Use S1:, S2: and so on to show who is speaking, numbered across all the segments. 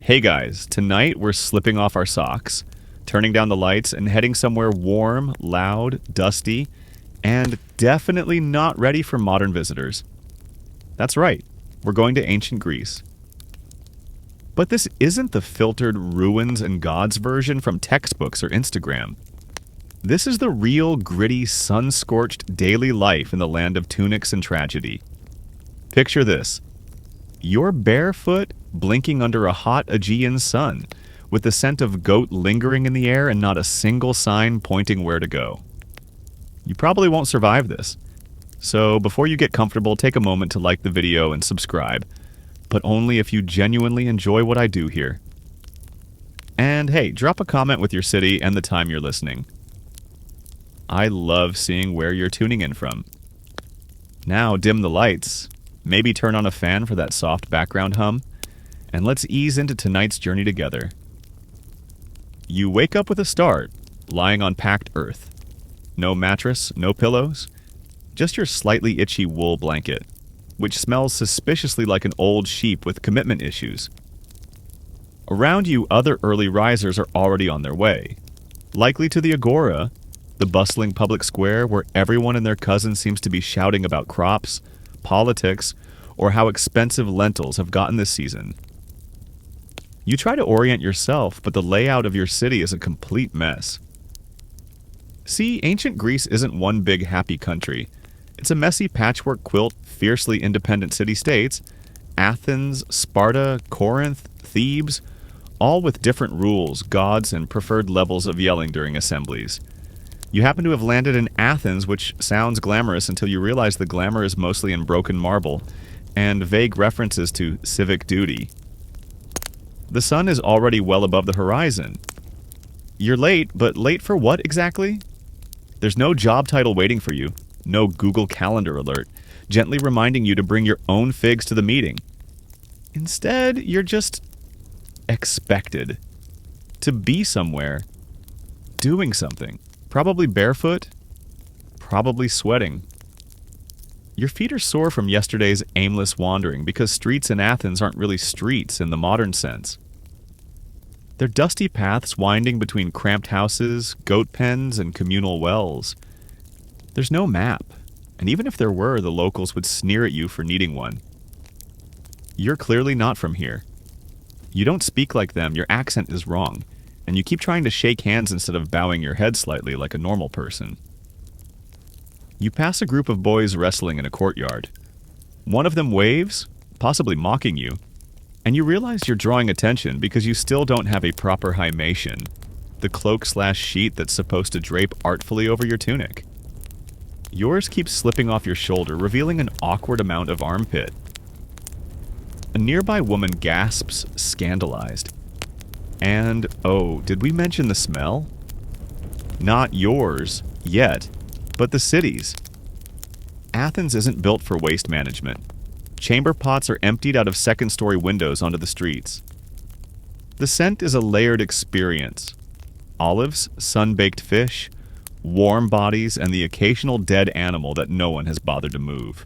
S1: Hey guys, tonight we're slipping off our socks, turning down the lights, and heading somewhere warm, loud, dusty, and definitely not ready for modern visitors. That's right, we're going to ancient Greece. But this isn't the filtered ruins and gods version from textbooks or Instagram. This is the real, gritty, sun-scorched daily life in the land of tunics and tragedy. Picture this. You're barefoot, blinking under a hot Aegean sun, with the scent of goat lingering in the air and not a single sign pointing where to go. You probably won't survive this. So before you get comfortable, take a moment to like the video and subscribe, but only if you genuinely enjoy what I do here. And hey, drop a comment with your city and the time you're listening. I love seeing where you're tuning in from. Now dim the lights, maybe turn on a fan for that soft background hum, and let's ease into tonight's journey together. You wake up with a start, lying on packed earth. No mattress, no pillows, just your slightly itchy wool blanket, which smells suspiciously like an old sheep with commitment issues. Around you, other early risers are already on their way, likely to the agora, the bustling public square where everyone and their cousin seems to be shouting about crops, politics, or how expensive lentils have gotten this season. You try to orient yourself, but the layout of your city is a complete mess. See, ancient Greece isn't one big happy country. It's a messy patchwork quilt, fiercely independent city-states, Athens, Sparta, Corinth, Thebes, all with different rules, gods, and preferred levels of yelling during assemblies. You happen to have landed in Athens, which sounds glamorous until you realize the glamour is mostly in broken marble and vague references to civic duty. The sun is already well above the horizon. You're late, but late for what exactly? There's no job title waiting for you, no Google Calendar alert, gently reminding you to bring your own figs to the meeting. Instead, you're just expected to be somewhere, doing something. Probably barefoot, probably sweating. Your feet are sore from yesterday's aimless wandering because streets in Athens aren't really streets in the modern sense. They're dusty paths winding between cramped houses, goat pens, and communal wells. There's no map, and even if there were, the locals would sneer at you for needing one. You're clearly not from here. You don't speak like them, your accent is wrong, and you keep trying to shake hands instead of bowing your head slightly like a normal person. You pass a group of boys wrestling in a courtyard. One of them waves, possibly mocking you, and you realize you're drawing attention because you still don't have a proper hymation, the cloak/sheet that's supposed to drape artfully over your tunic. Yours keeps slipping off your shoulder, revealing an awkward amount of armpit. A nearby woman gasps, scandalized. And, oh, did we mention the smell? Not yours, yet, but the city's. Athens isn't built for waste management. Chamber pots are emptied out of second-story windows onto the streets. The scent is a layered experience. Olives, sun-baked fish, warm bodies, and the occasional dead animal that no one has bothered to move.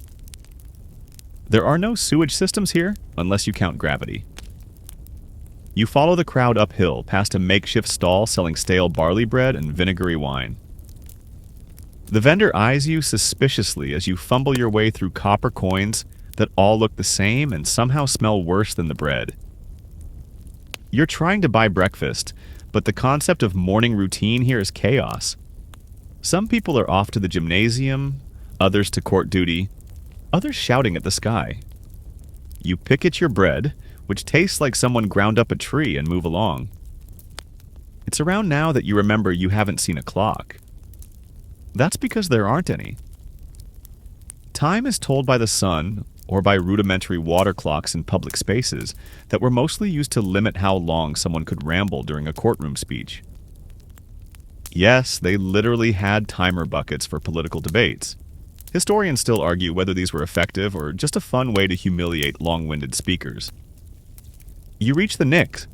S1: There are no sewage systems here, unless you count gravity. You follow the crowd uphill, past a makeshift stall selling stale barley bread and vinegary wine. The vendor eyes you suspiciously as you fumble your way through copper coins that all look the same and somehow smell worse than the bread. You're trying to buy breakfast, but the concept of morning routine here is chaos. Some people are off to the gymnasium, others to court duty, others shouting at the sky. You pick at your bread, which tastes like someone ground up a tree, and move along. It's around now that you remember you haven't seen a clock. That's because there aren't any. Time is told by the sun or by rudimentary water clocks in public spaces that were mostly used to limit how long someone could ramble during a courtroom speech. Yes, they literally had timer buckets for political debates. Historians still argue whether these were effective or just a fun way to humiliate long-winded speakers. You reach the Nix,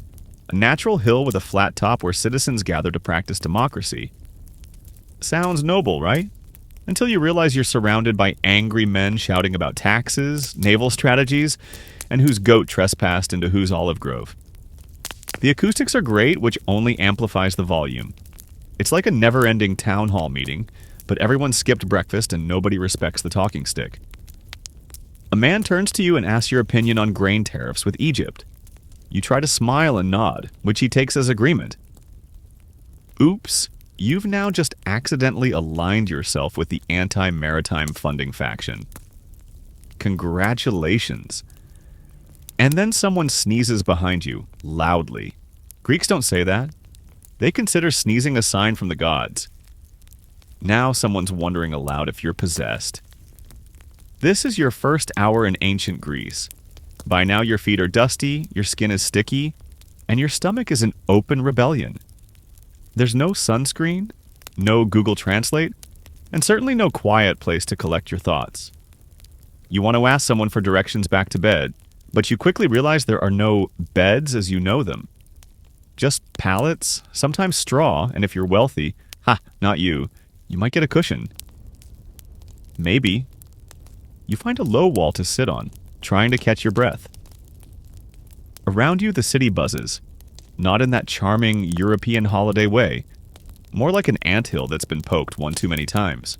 S1: a natural hill with a flat top where citizens gather to practice democracy. Sounds noble, right? Until you realize you're surrounded by angry men shouting about taxes, naval strategies, and whose goat trespassed into whose olive grove. The acoustics are great, which only amplifies the volume. It's like a never-ending town hall meeting, but everyone skipped breakfast and nobody respects the talking stick. A man turns to you and asks your opinion on grain tariffs with Egypt. You try to smile and nod, which he takes as agreement. Oops, you've now just accidentally aligned yourself with the anti-maritime funding faction. Congratulations. And then someone sneezes behind you, loudly. Greeks don't say that. They consider sneezing a sign from the gods. Now someone's wondering aloud if you're possessed. This is your first hour in ancient Greece. By now your feet are dusty, your skin is sticky, and your stomach is in open rebellion. There's no sunscreen, no Google Translate, and certainly no quiet place to collect your thoughts. You want to ask someone for directions back to bed, but you quickly realize there are no beds as you know them. Just pallets, sometimes straw, and if you're wealthy, not you might get a cushion. Maybe. You find a low wall to sit on, trying to catch your breath. Around you, the city buzzes. Not in that charming European holiday way. More like an anthill that's been poked one too many times.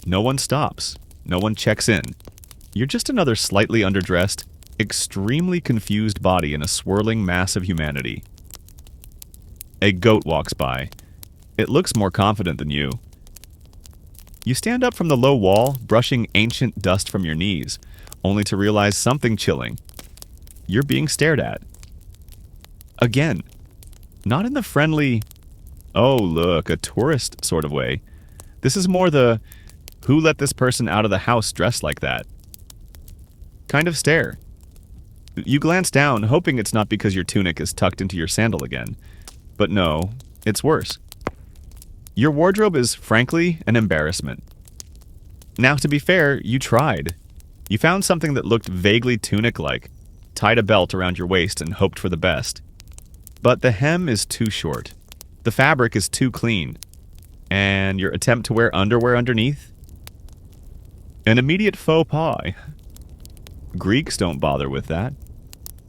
S1: No one stops. No one checks in. You're just another slightly underdressed, extremely confused body in a swirling mass of humanity. A goat walks by. It looks more confident than you. You stand up from the low wall, brushing ancient dust from your knees, only to realize something chilling. You're being stared at. Again, not in the friendly, oh look, a tourist sort of way. This is more the, who let this person out of the house dressed like that? Kind of stare. You glance down, hoping it's not because your tunic is tucked into your sandal again. But no, it's worse. Your wardrobe is, frankly, an embarrassment. Now, to be fair, you tried. You found something that looked vaguely tunic-like, tied a belt around your waist and hoped for the best. But the hem is too short. The fabric is too clean. And your attempt to wear underwear underneath? An immediate faux pas. Greeks don't bother with that.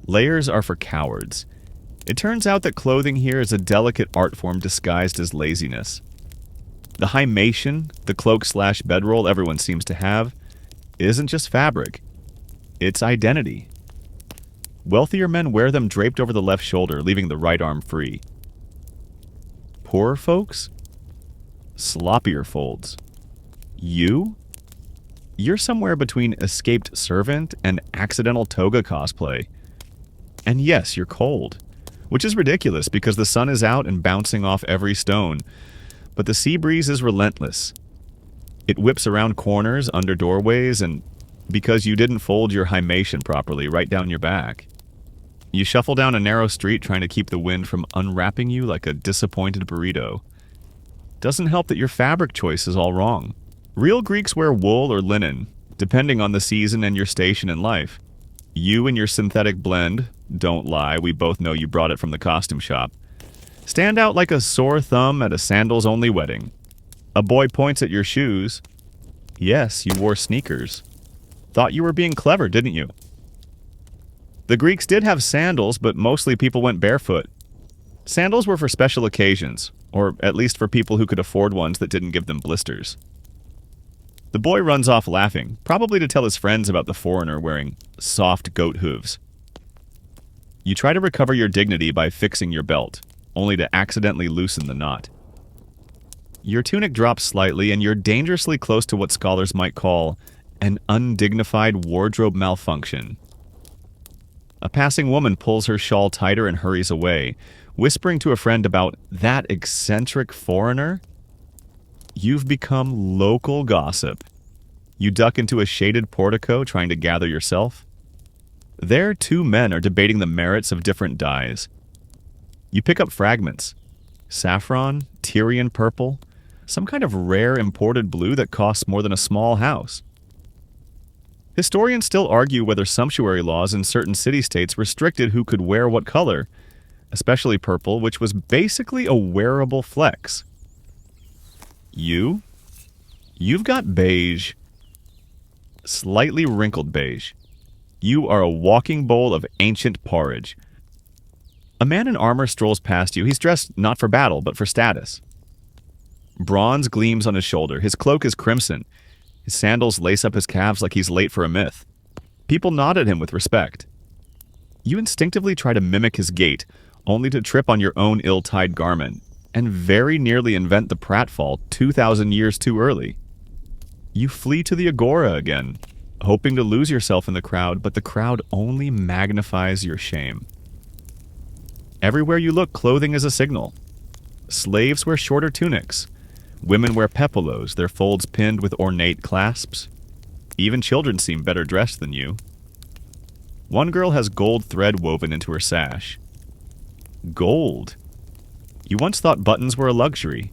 S1: Layers are for cowards. It turns out that clothing here is a delicate art form disguised as laziness. The hymation, the cloak/bedroll everyone seems to have, isn't just fabric. It's identity. Wealthier men wear them draped over the left shoulder, leaving the right arm free. Poorer folks? Sloppier folds. You? You're somewhere between escaped servant and accidental toga cosplay. And yes, you're cold. Which is ridiculous because the sun is out and bouncing off every stone. But the sea breeze is relentless. It whips around corners, under doorways, and because you didn't fold your hymation properly, right down your back. You shuffle down a narrow street trying to keep the wind from unwrapping you like a disappointed burrito. Doesn't help that your fabric choice is all wrong. Real Greeks wear wool or linen, depending on the season and your station in life. You and your synthetic blend, don't lie, we both know you brought it from the costume shop, stand out like a sore thumb at a sandals-only wedding. A boy points at your shoes. Yes, you wore sneakers. Thought you were being clever, didn't you? The Greeks did have sandals, but mostly people went barefoot. Sandals were for special occasions, or at least for people who could afford ones that didn't give them blisters. The boy runs off laughing, probably to tell his friends about the foreigner wearing soft goat hooves. You try to recover your dignity by fixing your belt, only to accidentally loosen the knot. Your tunic drops slightly, and you're dangerously close to what scholars might call an undignified wardrobe malfunction. A passing woman pulls her shawl tighter and hurries away, whispering to a friend about that eccentric foreigner. You've become local gossip. You duck into a shaded portico trying to gather yourself. There, two men are debating the merits of different dyes. You pick up fragments. Saffron, Tyrian purple, some kind of rare imported blue that costs more than a small house. Historians still argue whether sumptuary laws in certain city-states restricted who could wear what color, especially purple, which was basically a wearable flex. You've got beige. Slightly wrinkled beige. You are a walking bowl of ancient porridge. A man in armor strolls past you. He's dressed not for battle, but for status. Bronze gleams on his shoulder. His cloak is crimson. His sandals lace up his calves like he's late for a myth. People nod at him with respect. You instinctively try to mimic his gait, only to trip on your own ill-tied garment, and very nearly invent the pratfall 2,000 years too early. You flee to the agora again, hoping to lose yourself in the crowd, but the crowd only magnifies your shame. Everywhere you look, clothing is a signal. Slaves wear shorter tunics. Women wear pepelos, their folds pinned with ornate clasps. Even children seem better dressed than you. One girl has gold thread woven into her sash. Gold. You once thought buttons were a luxury.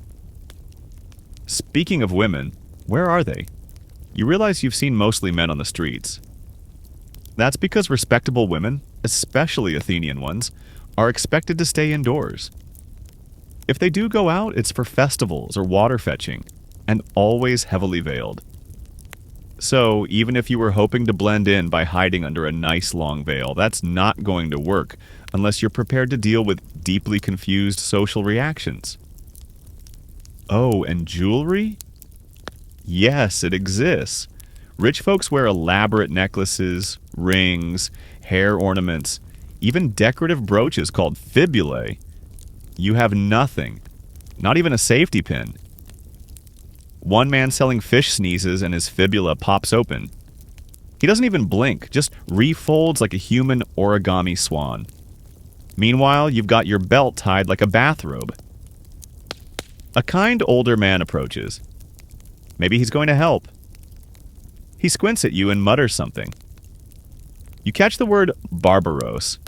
S1: Speaking of women, where are they? You realize you've seen mostly men on the streets. That's because respectable women, especially Athenian ones, are expected to stay indoors. If they do go out, it's for festivals or water fetching, and always heavily veiled. So, even if you were hoping to blend in by hiding under a nice long veil, that's not going to work unless you're prepared to deal with deeply confused social reactions. Oh, and jewelry? Yes, it exists. Rich folks wear elaborate necklaces, rings, hair ornaments, even decorative brooches called fibulae. You have nothing, not even a safety pin. One man selling fish sneezes and his fibula pops open. He doesn't even blink, just refolds like a human origami swan. Meanwhile, you've got your belt tied like a bathrobe. A kind older man approaches. Maybe he's going to help. He squints at you and mutters something. You catch the word barbaros.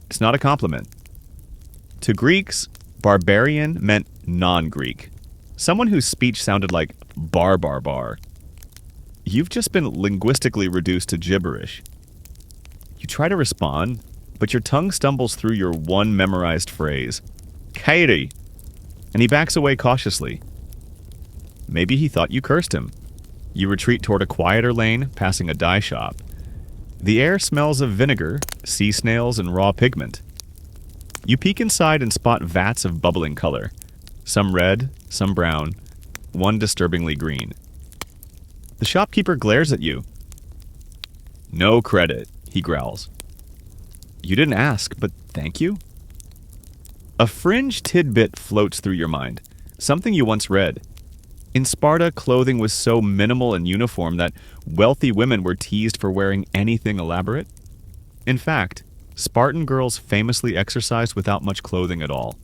S1: It's not a compliment. To Greeks, barbarian meant non-Greek. Someone whose speech sounded like bar. You've just been linguistically reduced to gibberish. You try to respond, but your tongue stumbles through your one memorized phrase, Katie, and he backs away cautiously. Maybe he thought you cursed him. You retreat toward a quieter lane, passing a dye shop. The air smells of vinegar, sea snails, and raw pigment. You peek inside and spot vats of bubbling color. Some red, some brown, one disturbingly green. The shopkeeper glares at you. No credit, he growls. You didn't ask, but thank you? A fringe tidbit floats through your mind, something you once read. In Sparta, clothing was so minimal and uniform that wealthy women were teased for wearing anything elaborate. In fact, Spartan girls famously exercised without much clothing at all.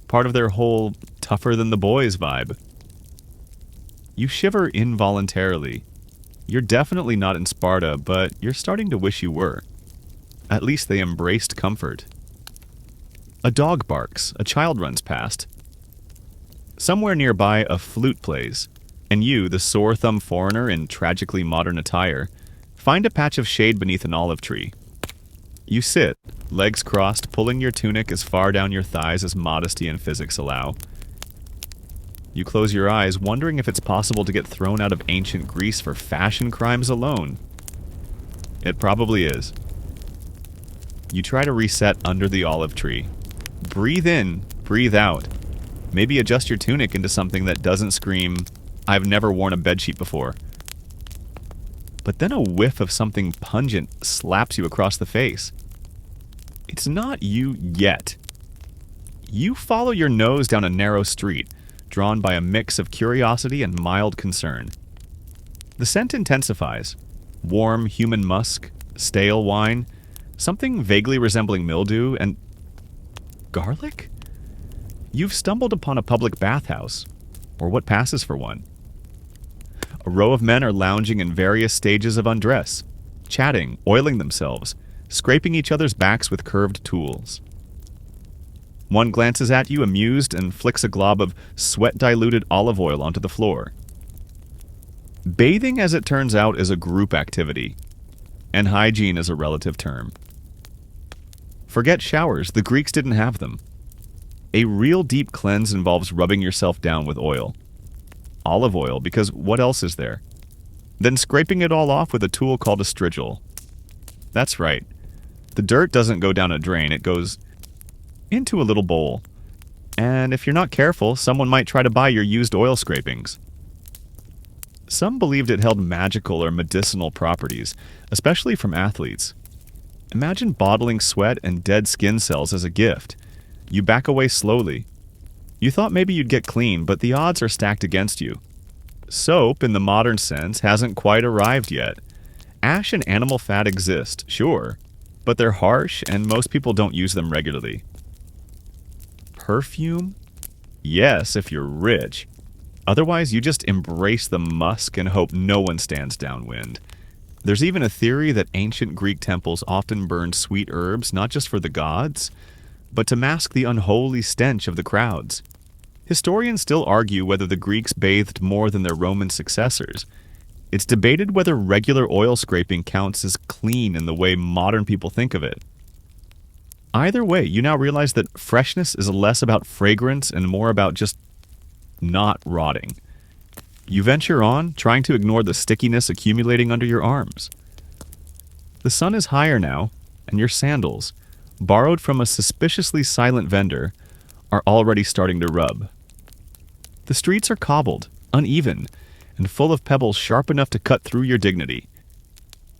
S1: Part of their whole tougher than the boys vibe. You shiver involuntarily. You're definitely not in Sparta, but you're starting to wish you were. At least they embraced comfort. A dog barks, a child runs past. Somewhere nearby, a flute plays, and you, the sore-thumb foreigner in tragically modern attire, find a patch of shade beneath an olive tree. You sit, legs crossed, pulling your tunic as far down your thighs as modesty and physics allow. You close your eyes, wondering if it's possible to get thrown out of ancient Greece for fashion crimes alone. It probably is. You try to reset under the olive tree. Breathe in, breathe out. Maybe adjust your tunic into something that doesn't scream, I've never worn a bedsheet before. But then a whiff of something pungent slaps you across the face. It's not you yet. You follow your nose down a narrow street, drawn by a mix of curiosity and mild concern. The scent intensifies. Warm human musk, stale wine, something vaguely resembling mildew, and garlic? You've stumbled upon a public bathhouse, or what passes for one. A row of men are lounging in various stages of undress, chatting, oiling themselves, scraping each other's backs with curved tools. One glances at you, amused, and flicks a glob of sweat-diluted olive oil onto the floor. Bathing, as it turns out, is a group activity, and hygiene is a relative term. Forget showers, the Greeks didn't have them. A real deep cleanse involves rubbing yourself down with oil. Olive oil, because what else is there? Then scraping it all off with a tool called a strigil. That's right. The dirt doesn't go down a drain, it goes into a little bowl. And if you're not careful, someone might try to buy your used oil scrapings. Some believed it held magical or medicinal properties, especially from athletes. Imagine bottling sweat and dead skin cells as a gift. You back away slowly. You thought maybe you'd get clean, but the odds are stacked against you. Soap, in the modern sense, hasn't quite arrived yet. Ash and animal fat exist, sure, but they're harsh and most people don't use them regularly. Perfume? Yes, if you're rich. Otherwise, you just embrace the musk and hope no one stands downwind. There's even a theory that ancient Greek temples often burned sweet herbs not just for the gods, but to mask the unholy stench of the crowds. Historians still argue whether the Greeks bathed more than their Roman successors. It's debated whether regular oil scraping counts as clean in the way modern people think of it. Either way, you now realize that freshness is less about fragrance and more about just not rotting. You venture on, trying to ignore the stickiness accumulating under your arms. The sun is higher now, and your sandals, borrowed from a suspiciously silent vendor, are already starting to rub. The streets are cobbled, uneven, and full of pebbles sharp enough to cut through your dignity.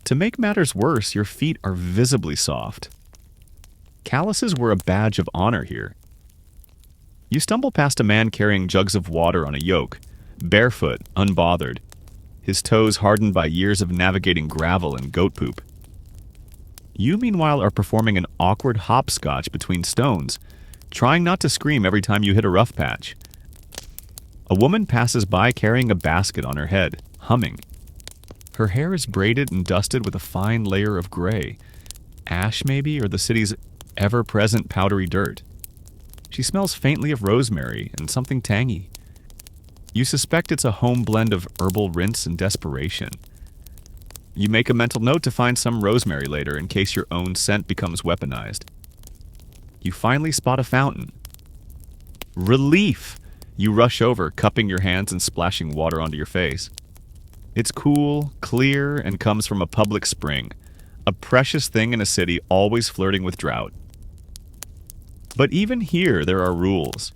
S1: To make matters worse, your feet are visibly soft. Calluses were a badge of honor here. You stumble past a man carrying jugs of water on a yoke, barefoot, unbothered, his toes hardened by years of navigating gravel and goat poop. You, meanwhile, are performing an awkward hopscotch between stones, trying not to scream every time you hit a rough patch. A woman passes by carrying a basket on her head, humming. Her hair is braided and dusted with a fine layer of gray. Ash, maybe, or the city's ever-present powdery dirt. She smells faintly of rosemary and something tangy. You suspect it's a home blend of herbal rinse and desperation. You make a mental note to find some rosemary later in case your own scent becomes weaponized. You finally spot a fountain. Relief! You rush over, cupping your hands and splashing water onto your face. It's cool, clear, and comes from a public spring, a precious thing in a city always flirting with drought. But even here, there are rules.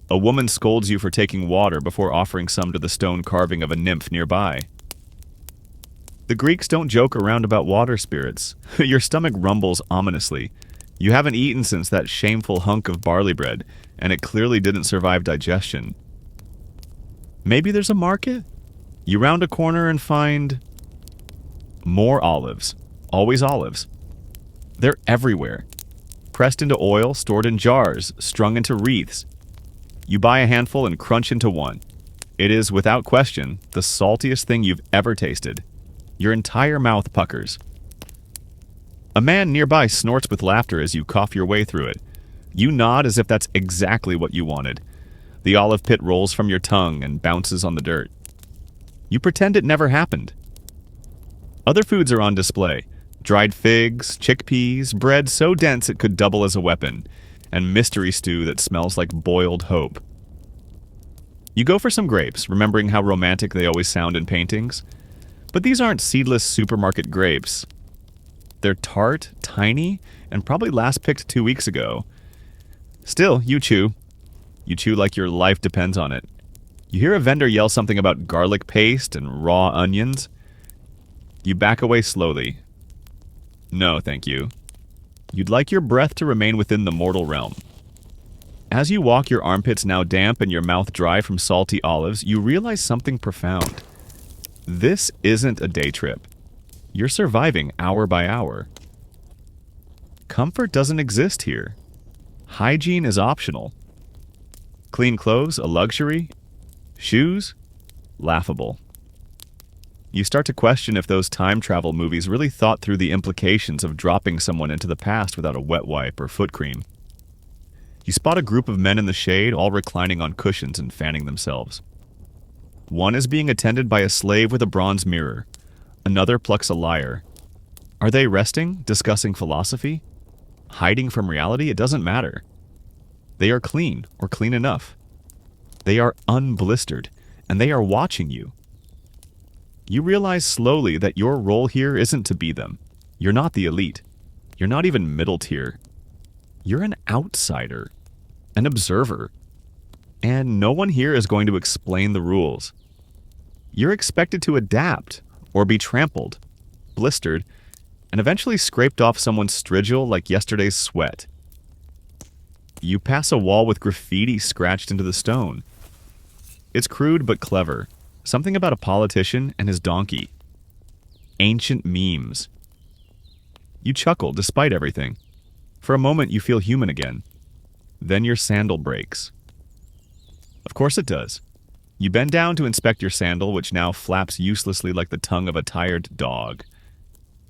S1: A woman scolds you for taking water before offering some to the stone carving of a nymph nearby. The Greeks don't joke around about water spirits. Your stomach rumbles ominously. You haven't eaten since that shameful hunk of barley bread, and it clearly didn't survive digestion. Maybe there's a market? You round a corner and find more olives. Always olives. They're everywhere. Pressed into oil, stored in jars, strung into wreaths. You buy a handful and crunch into one. It is, without question, the saltiest thing you've ever tasted. Your entire mouth puckers. A man nearby snorts with laughter as you cough your way through it. You nod as if that's exactly what you wanted. The olive pit rolls from your tongue and bounces on the dirt. You pretend it never happened. Other foods are on display. Dried figs, chickpeas, bread so dense it could double as a weapon, and mystery stew that smells like boiled hope. You go for some grapes, remembering how romantic they always sound in paintings. But these aren't seedless supermarket grapes. They're tart, tiny, and probably last picked 2 weeks ago. Still, you chew. You chew like your life depends on it. You hear a vendor yell something about garlic paste and raw onions. You back away slowly. No, thank you. You'd like your breath to remain within the mortal realm. As you walk, your armpits now damp and your mouth dry from salty olives, you realize something profound. This isn't a day trip. You're surviving hour by hour. Comfort doesn't exist here. Hygiene is optional. Clean clothes, a luxury. Shoes, laughable. You start to question if those time travel movies really thought through the implications of dropping someone into the past without a wet wipe or foot cream. You spot a group of men in the shade, all reclining on cushions and fanning themselves. One is being attended by a slave with a bronze mirror. Another plucks a lyre. Are they resting, discussing philosophy? Hiding from reality? It doesn't matter. They are clean, or clean enough. They are unblistered, and they are watching you. You realize slowly that your role here isn't to be them. You're not the elite. You're not even middle tier. You're an outsider, an observer, and no one here is going to explain the rules. You're expected to adapt or be trampled, blistered, and eventually scraped off someone's strigil like yesterday's sweat. You pass a wall with graffiti scratched into the stone. It's crude but clever. Something about a politician and his donkey. Ancient memes. You chuckle despite everything. For a moment you feel human again. Then your sandal breaks. Of course it does. You bend down to inspect your sandal, which now flaps uselessly like the tongue of a tired dog.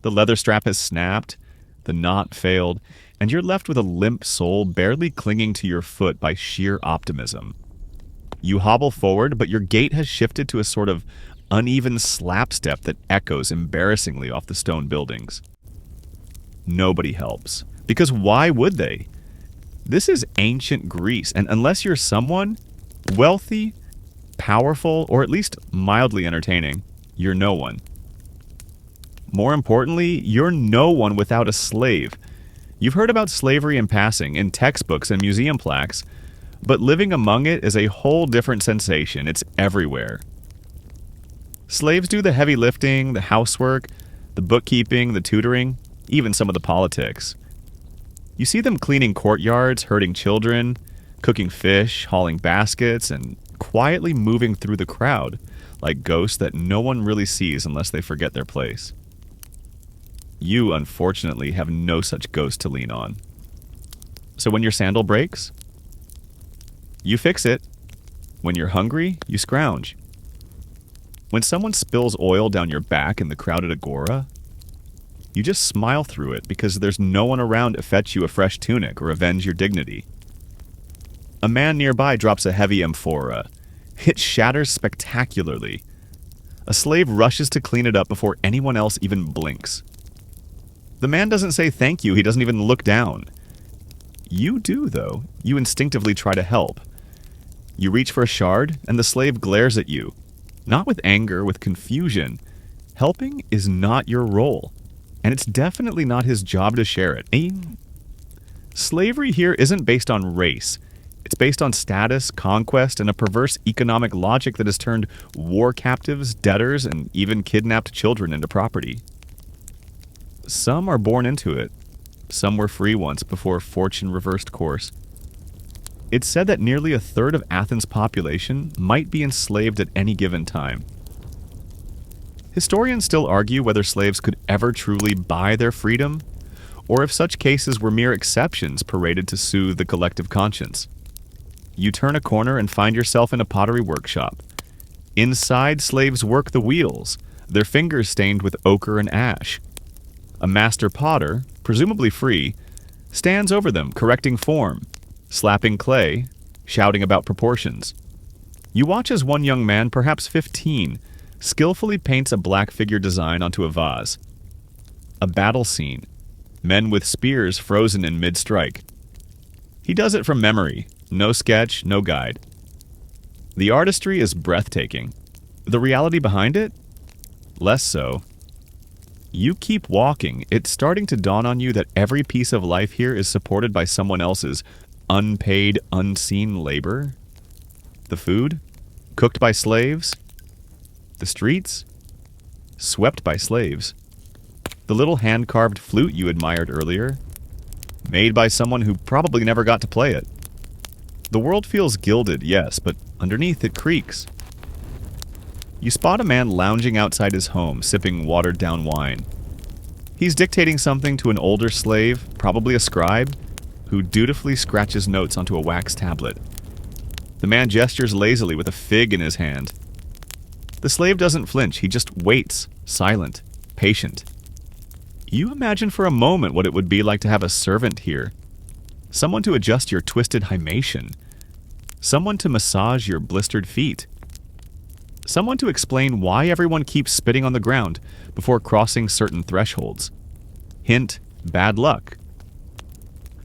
S1: The leather strap has snapped, the knot failed, and you're left with a limp sole barely clinging to your foot by sheer optimism. You hobble forward, but your gait has shifted to a sort of uneven slap step that echoes embarrassingly off the stone buildings. Nobody helps. Because why would they? This is ancient Greece, and unless you're someone wealthy, powerful, or at least mildly entertaining, you're no one. More importantly, you're no one without a slave. You've heard about slavery in passing, in textbooks and museum plaques, but living among it is a whole different sensation. It's everywhere. Slaves do the heavy lifting, the housework, the bookkeeping, the tutoring, even some of the politics. You see them cleaning courtyards, herding children, cooking fish, hauling baskets, and quietly moving through the crowd, like ghosts that no one really sees unless they forget their place. You, unfortunately, have no such ghost to lean on. So when your sandal breaks, you fix it. When you're hungry, you scrounge. When someone spills oil down your back in the crowded agora, you just smile through it because there's no one around to fetch you a fresh tunic or avenge your dignity. A man nearby drops a heavy amphora. It shatters spectacularly. A slave rushes to clean it up before anyone else even blinks. The man doesn't say thank you, he doesn't even look down. You do, though. You instinctively try to help. You reach for a shard, and the slave glares at you. Not with anger, with confusion. Helping is not your role, and it's definitely not his job to share it. Slavery here isn't based on race. It's based on status, conquest, and a perverse economic logic that has turned war captives, debtors, and even kidnapped children into property. Some are born into it. Some were free once before fortune reversed course. It's said that nearly a third of Athens' population might be enslaved at any given time. Historians still argue whether slaves could ever truly buy their freedom, or if such cases were mere exceptions paraded to soothe the collective conscience. You turn a corner and find yourself in a pottery workshop. Inside, slaves work the wheels, their fingers stained with ochre and ash. A master potter, presumably free, stands over them, correcting form, slapping clay, shouting about proportions. You watch as one young man, perhaps 15, skillfully paints a black figure design onto a vase. A battle scene, men with spears frozen in mid-strike. He does it from memory, no sketch, no guide. The artistry is breathtaking. The reality behind it? Less so. You keep walking, it's starting to dawn on you that every piece of life here is supported by someone else's unpaid, unseen labor. The food? Cooked by slaves? The streets? Swept by slaves. The little hand-carved flute you admired earlier? Made by someone who probably never got to play it. The world feels gilded, yes, but underneath it creaks. You spot a man lounging outside his home, sipping watered-down wine. He's dictating something to an older slave, probably a scribe, who dutifully scratches notes onto a wax tablet. The man gestures lazily with a fig in his hand. The slave doesn't flinch, he just waits, silent, patient. You imagine for a moment what it would be like to have a servant here. Someone to adjust your twisted hymation. Someone to massage your blistered feet. Someone to explain why everyone keeps spitting on the ground before crossing certain thresholds. Hint, bad luck.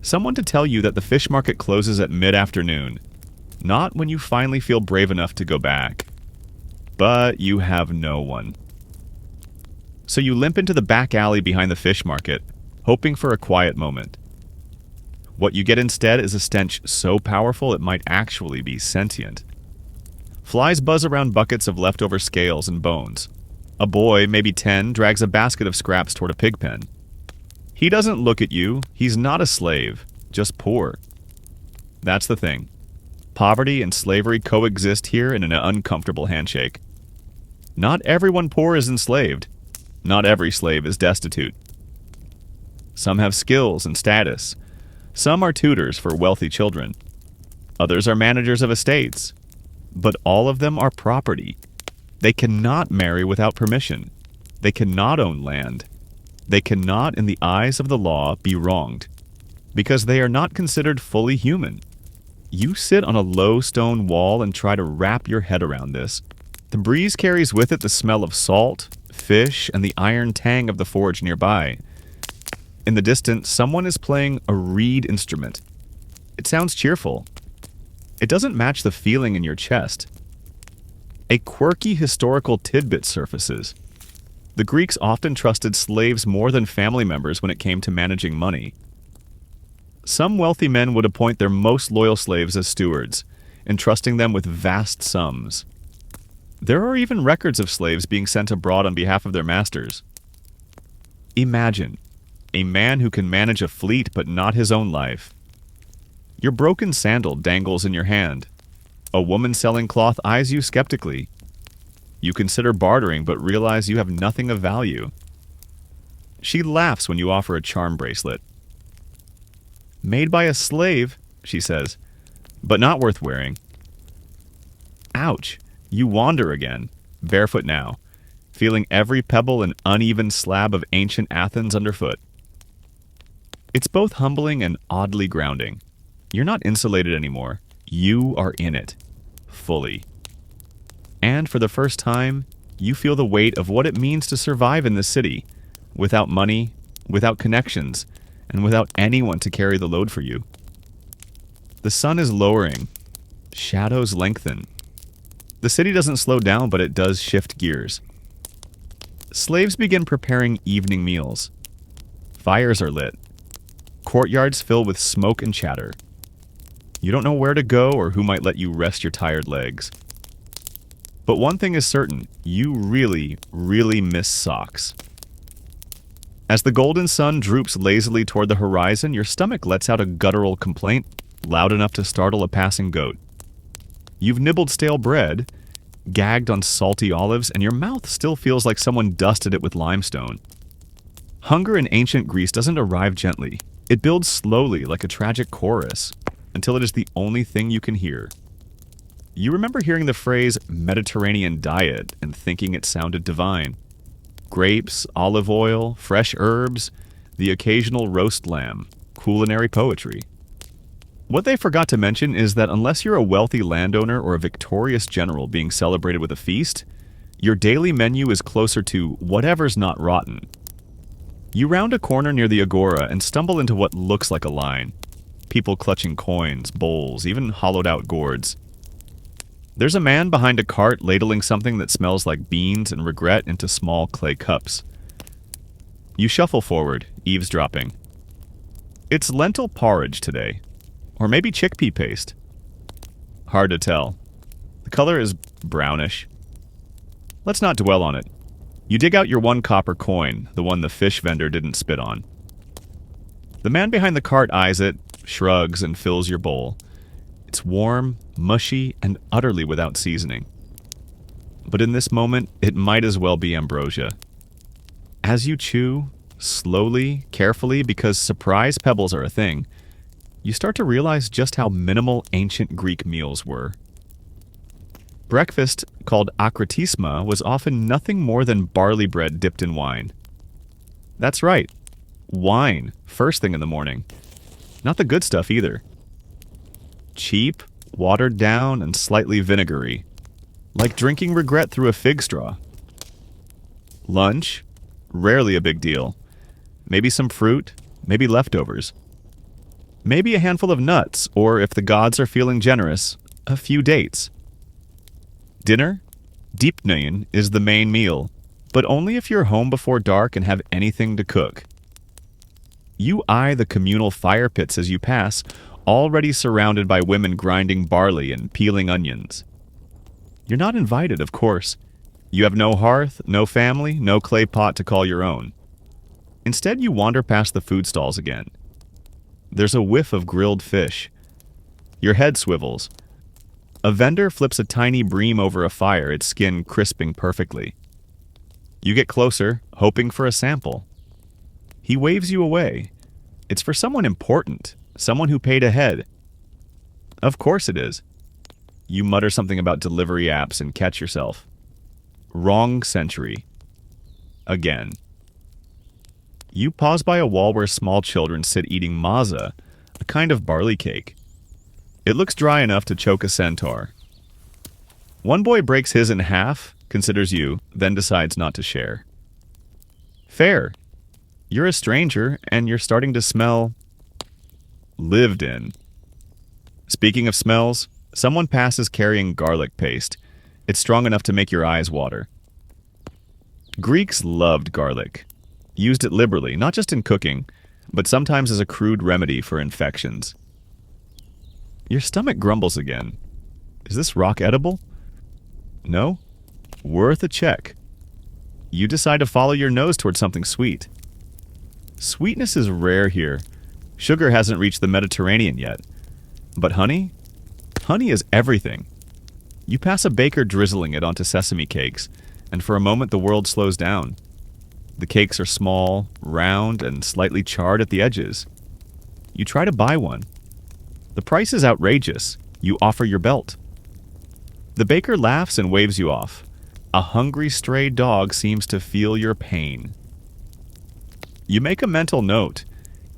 S1: Someone to tell you that the fish market closes at mid-afternoon, not when you finally feel brave enough to go back. But you have no one. So you limp into the back alley behind the fish market, hoping for a quiet moment. What you get instead is a stench so powerful it might actually be sentient. Flies buzz around buckets of leftover scales and bones. A boy, maybe 10, drags a basket of scraps toward a pig pen. He doesn't look at you. He's not a slave, just poor. That's the thing. Poverty and slavery coexist here in an uncomfortable handshake. Not everyone poor is enslaved. Not every slave is destitute. Some have skills and status. Some are tutors for wealthy children. Others are managers of estates. But all of them are property. They cannot marry without permission. They cannot own land. They cannot, in the eyes of the law, be wronged, because they are not considered fully human. You sit on a low stone wall and try to wrap your head around this. The breeze carries with it the smell of salt, fish, and the iron tang of the forge nearby. In the distance, someone is playing a reed instrument. It sounds cheerful. It doesn't match the feeling in your chest. A quirky historical tidbit surfaces. The Greeks often trusted slaves more than family members when it came to managing money. Some wealthy men would appoint their most loyal slaves as stewards, entrusting them with vast sums. There are even records of slaves being sent abroad on behalf of their masters. Imagine a man who can manage a fleet but not his own life. Your broken sandal dangles in your hand. A woman selling cloth eyes you skeptically. You consider bartering but realize you have nothing of value. She laughs when you offer a charm bracelet. Made by a slave, she says, but not worth wearing. Ouch, you wander again, barefoot now, feeling every pebble and uneven slab of ancient Athens underfoot. It's both humbling and oddly grounding. You're not insulated anymore. You are in it, fully. And for the first time, you feel the weight of what it means to survive in this city, without money, without connections, and without anyone to carry the load for you. The sun is lowering. Shadows lengthen. The city doesn't slow down, but it does shift gears. Slaves begin preparing evening meals. Fires are lit. Courtyards fill with smoke and chatter. You don't know where to go or who might let you rest your tired legs. But one thing is certain, you really, really miss socks. As the golden sun droops lazily toward the horizon, your stomach lets out a guttural complaint, loud enough to startle a passing goat. You've nibbled stale bread, gagged on salty olives, and your mouth still feels like someone dusted it with limestone. Hunger in ancient Greece doesn't arrive gently. It builds slowly like a tragic chorus, until it is the only thing you can hear. You remember hearing the phrase Mediterranean diet and thinking it sounded divine. Grapes, olive oil, fresh herbs, the occasional roast lamb, culinary poetry. What they forgot to mention is that unless you're a wealthy landowner or a victorious general being celebrated with a feast, your daily menu is closer to whatever's not rotten. You round a corner near the agora and stumble into what looks like a line. People clutching coins, bowls, even hollowed-out gourds. There's a man behind a cart ladling something that smells like beans and regret into small clay cups. You shuffle forward, eavesdropping. It's lentil porridge today. Or maybe chickpea paste. Hard to tell. The color is brownish. Let's not dwell on it. You dig out your 1 copper coin, the one the fish vendor didn't spit on. The man behind the cart eyes it, shrugs, and fills your bowl. It's warm, mushy, and utterly without seasoning. But in this moment, it might as well be ambrosia. As you chew, slowly, carefully, because surprise pebbles are a thing, you start to realize just how minimal ancient Greek meals were. Breakfast, called akritisma, was often nothing more than barley bread dipped in wine. That's right, wine, first thing in the morning. Not the good stuff either. Cheap, watered down, and slightly vinegary. Like drinking regret through a fig straw. Lunch, rarely a big deal. Maybe some fruit, maybe leftovers. Maybe a handful of nuts, or if the gods are feeling generous, a few dates. Dinner? Deepnoon is the main meal, but only if you're home before dark and have anything to cook. You eye the communal fire pits as you pass, already surrounded by women grinding barley and peeling onions. You're not invited, of course. You have no hearth, no family, no clay pot to call your own. Instead, you wander past the food stalls again. There's a whiff of grilled fish. Your head swivels. A vendor flips a tiny bream over a fire, its skin crisping perfectly. You get closer, hoping for a sample. He waves you away. It's for someone important, someone who paid ahead. Of course it is. You mutter something about delivery apps and catch yourself. Wrong century. Again. You pause by a wall where small children sit eating maza, a kind of barley cake. It looks dry enough to choke a centaur. One boy breaks his in half, considers you, then decides not to share. Fair. You're a stranger, and you're starting to smell lived in. Speaking of smells, someone passes carrying garlic paste. It's strong enough to make your eyes water. Greeks loved garlic. Used it liberally, not just in cooking, but sometimes as a crude remedy for infections. Your stomach grumbles again. Is this rock edible? No? Worth a check. You decide to follow your nose towards something sweet. Sweetness is rare here. Sugar hasn't reached the Mediterranean yet. But honey? Honey is everything. You pass a baker drizzling it onto sesame cakes, and for a moment the world slows down. The cakes are small, round, and slightly charred at the edges. You try to buy one. The price is outrageous. You offer your belt. The baker laughs and waves you off. A hungry stray dog seems to feel your pain. You make a mental note.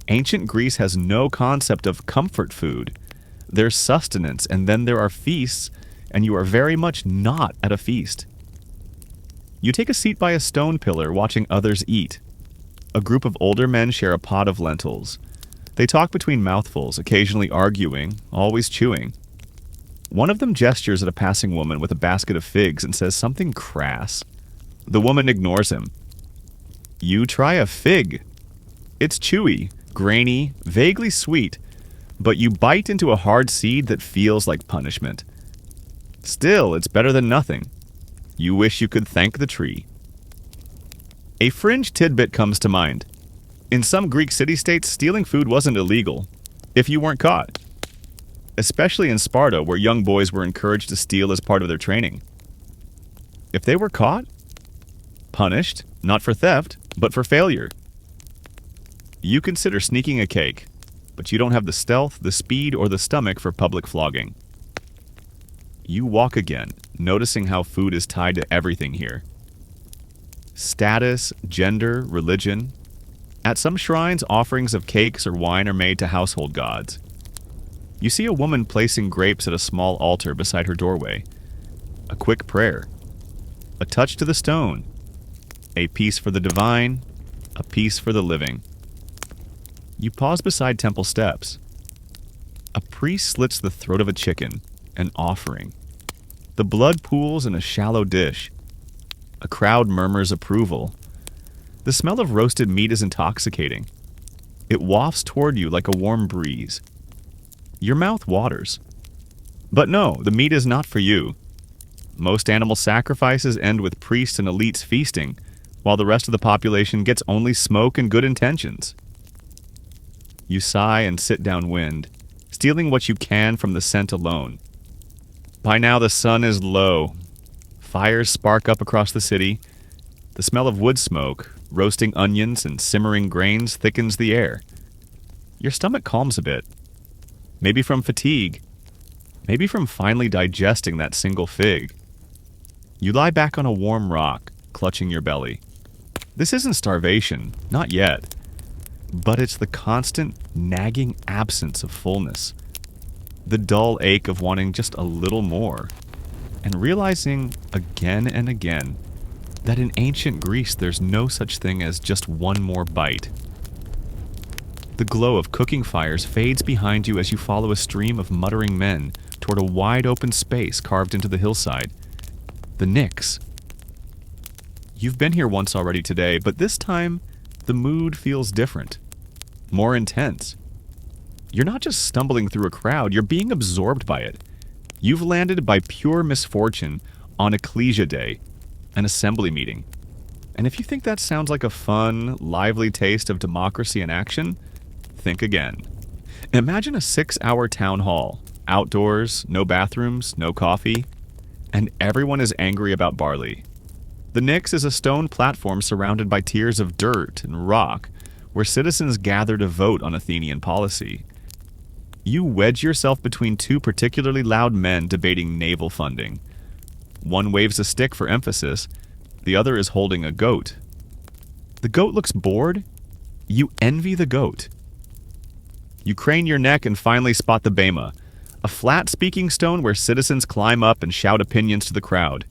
S1: Ancient Greece has no concept of comfort food. There's sustenance, and then there are feasts, and you are very much not at a feast. You take a seat by a stone pillar, watching others eat. A group of older men share a pot of lentils. They talk between mouthfuls, occasionally arguing, always chewing. One of them gestures at a passing woman with a basket of figs and says something crass. The woman ignores him. You try a fig. It's chewy, grainy, vaguely sweet, but you bite into a hard seed that feels like punishment. Still, it's better than nothing. You wish you could thank the tree. A fringe tidbit comes to mind. In some Greek city-states, stealing food wasn't illegal, if you weren't caught. Especially in Sparta, where young boys were encouraged to steal as part of their training. If they were caught, punished, not for theft, but for failure. You consider sneaking a cake, but you don't have the stealth, the speed, or the stomach for public flogging. You walk again, noticing how food is tied to everything here. Status, gender, religion. At some shrines, offerings of cakes or wine are made to household gods. You see a woman placing grapes at a small altar beside her doorway. A quick prayer. A touch to the stone. A piece for the divine, a piece for the living. You pause beside temple steps. A priest slits the throat of a chicken, an offering. The blood pools in a shallow dish. A crowd murmurs approval. The smell of roasted meat is intoxicating. It wafts toward you like a warm breeze. Your mouth waters. But no, the meat is not for you. Most animal sacrifices end with priests and elites feasting, while the rest of the population gets only smoke and good intentions. You sigh and sit downwind, stealing what you can from the scent alone. By now the sun is low. Fires spark up across the city. The smell of wood smoke, roasting onions and simmering grains thickens the air. Your stomach calms a bit. Maybe from fatigue. Maybe from finally digesting that single fig. You lie back on a warm rock, clutching your belly. This isn't starvation, not yet. But it's the constant, nagging absence of fullness. The dull ache of wanting just a little more. And realizing, again and again, that in ancient Greece there's no such thing as just one more bite. The glow of cooking fires fades behind you as you follow a stream of muttering men toward a wide-open space carved into the hillside. The Knicks. You've been here once already today, but this time, the mood feels different. more intense. You're not just stumbling through a crowd, you're being absorbed by it. You've landed by pure misfortune on Ecclesia Day, an assembly meeting. And if you think that sounds like a fun, lively taste of democracy in action, think again. Imagine a 6-hour town hall, outdoors, no bathrooms, no coffee, and everyone is angry about barley. The Nix is a stone platform surrounded by tiers of dirt and rock, where citizens gather to vote on Athenian policy. You wedge yourself between two particularly loud men debating naval funding. One waves a stick for emphasis, the other is holding a goat. The goat looks bored. You envy the goat. You crane your neck and finally spot the bema, a flat speaking stone where citizens climb up and shout opinions to the crowd.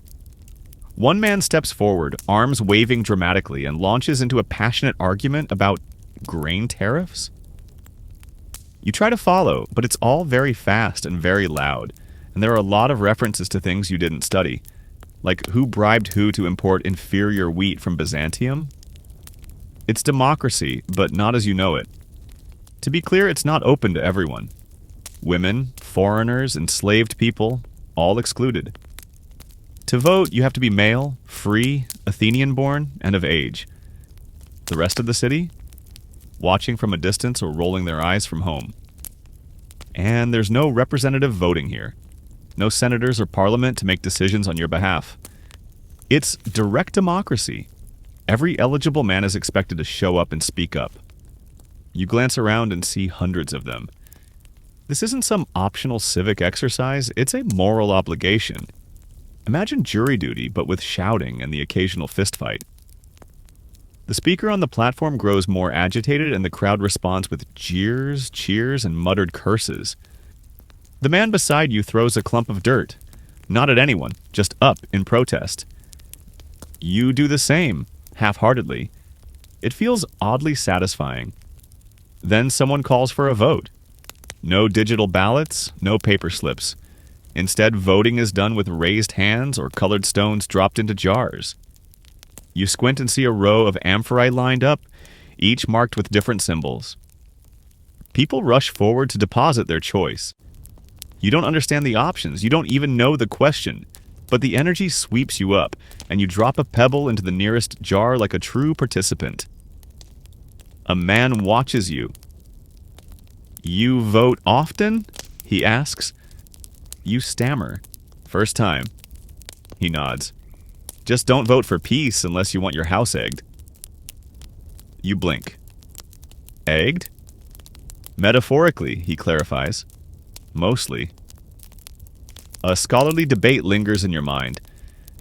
S1: One man steps forward, arms waving dramatically, and launches into a passionate argument about grain tariffs. You try to follow, but it's all very fast and very loud, and there are a lot of references to things you didn't study, like who bribed who to import inferior wheat from Byzantium. It's democracy, but not as you know it. To be clear, it's not open to everyone. Women, foreigners, enslaved people, all excluded. To vote, you have to be male, free, Athenian-born, and of age. The rest of the city? Watching from a distance or rolling their eyes from home. And there's no representative voting here. No senators or parliament to make decisions on your behalf. It's direct democracy. Every eligible man is expected to show up and speak up. You glance around and see hundreds of them. This isn't some optional civic exercise, it's a moral obligation. Imagine jury duty, but with shouting and the occasional fistfight. The speaker on the platform grows more agitated and the crowd responds with jeers, cheers, and muttered curses. The man beside you throws a clump of dirt. Not at anyone, just up in protest. You do the same, half-heartedly. It feels oddly satisfying. Then someone calls for a vote. No digital ballots, no paper slips. Instead, voting is done with raised hands or colored stones dropped into jars. You squint and see a row of amphorae lined up, each marked with different symbols. People rush forward to deposit their choice. You don't understand the options, you don't even know the question, but the energy sweeps you up, and you drop a pebble into the nearest jar like a true participant. A man watches you. "You vote often?" he asks. You stammer. "First time." He nods. "Just don't vote for peace unless you want your house egged." You blink. "Egged?" "Metaphorically," he clarifies. "Mostly." A scholarly debate lingers in your mind.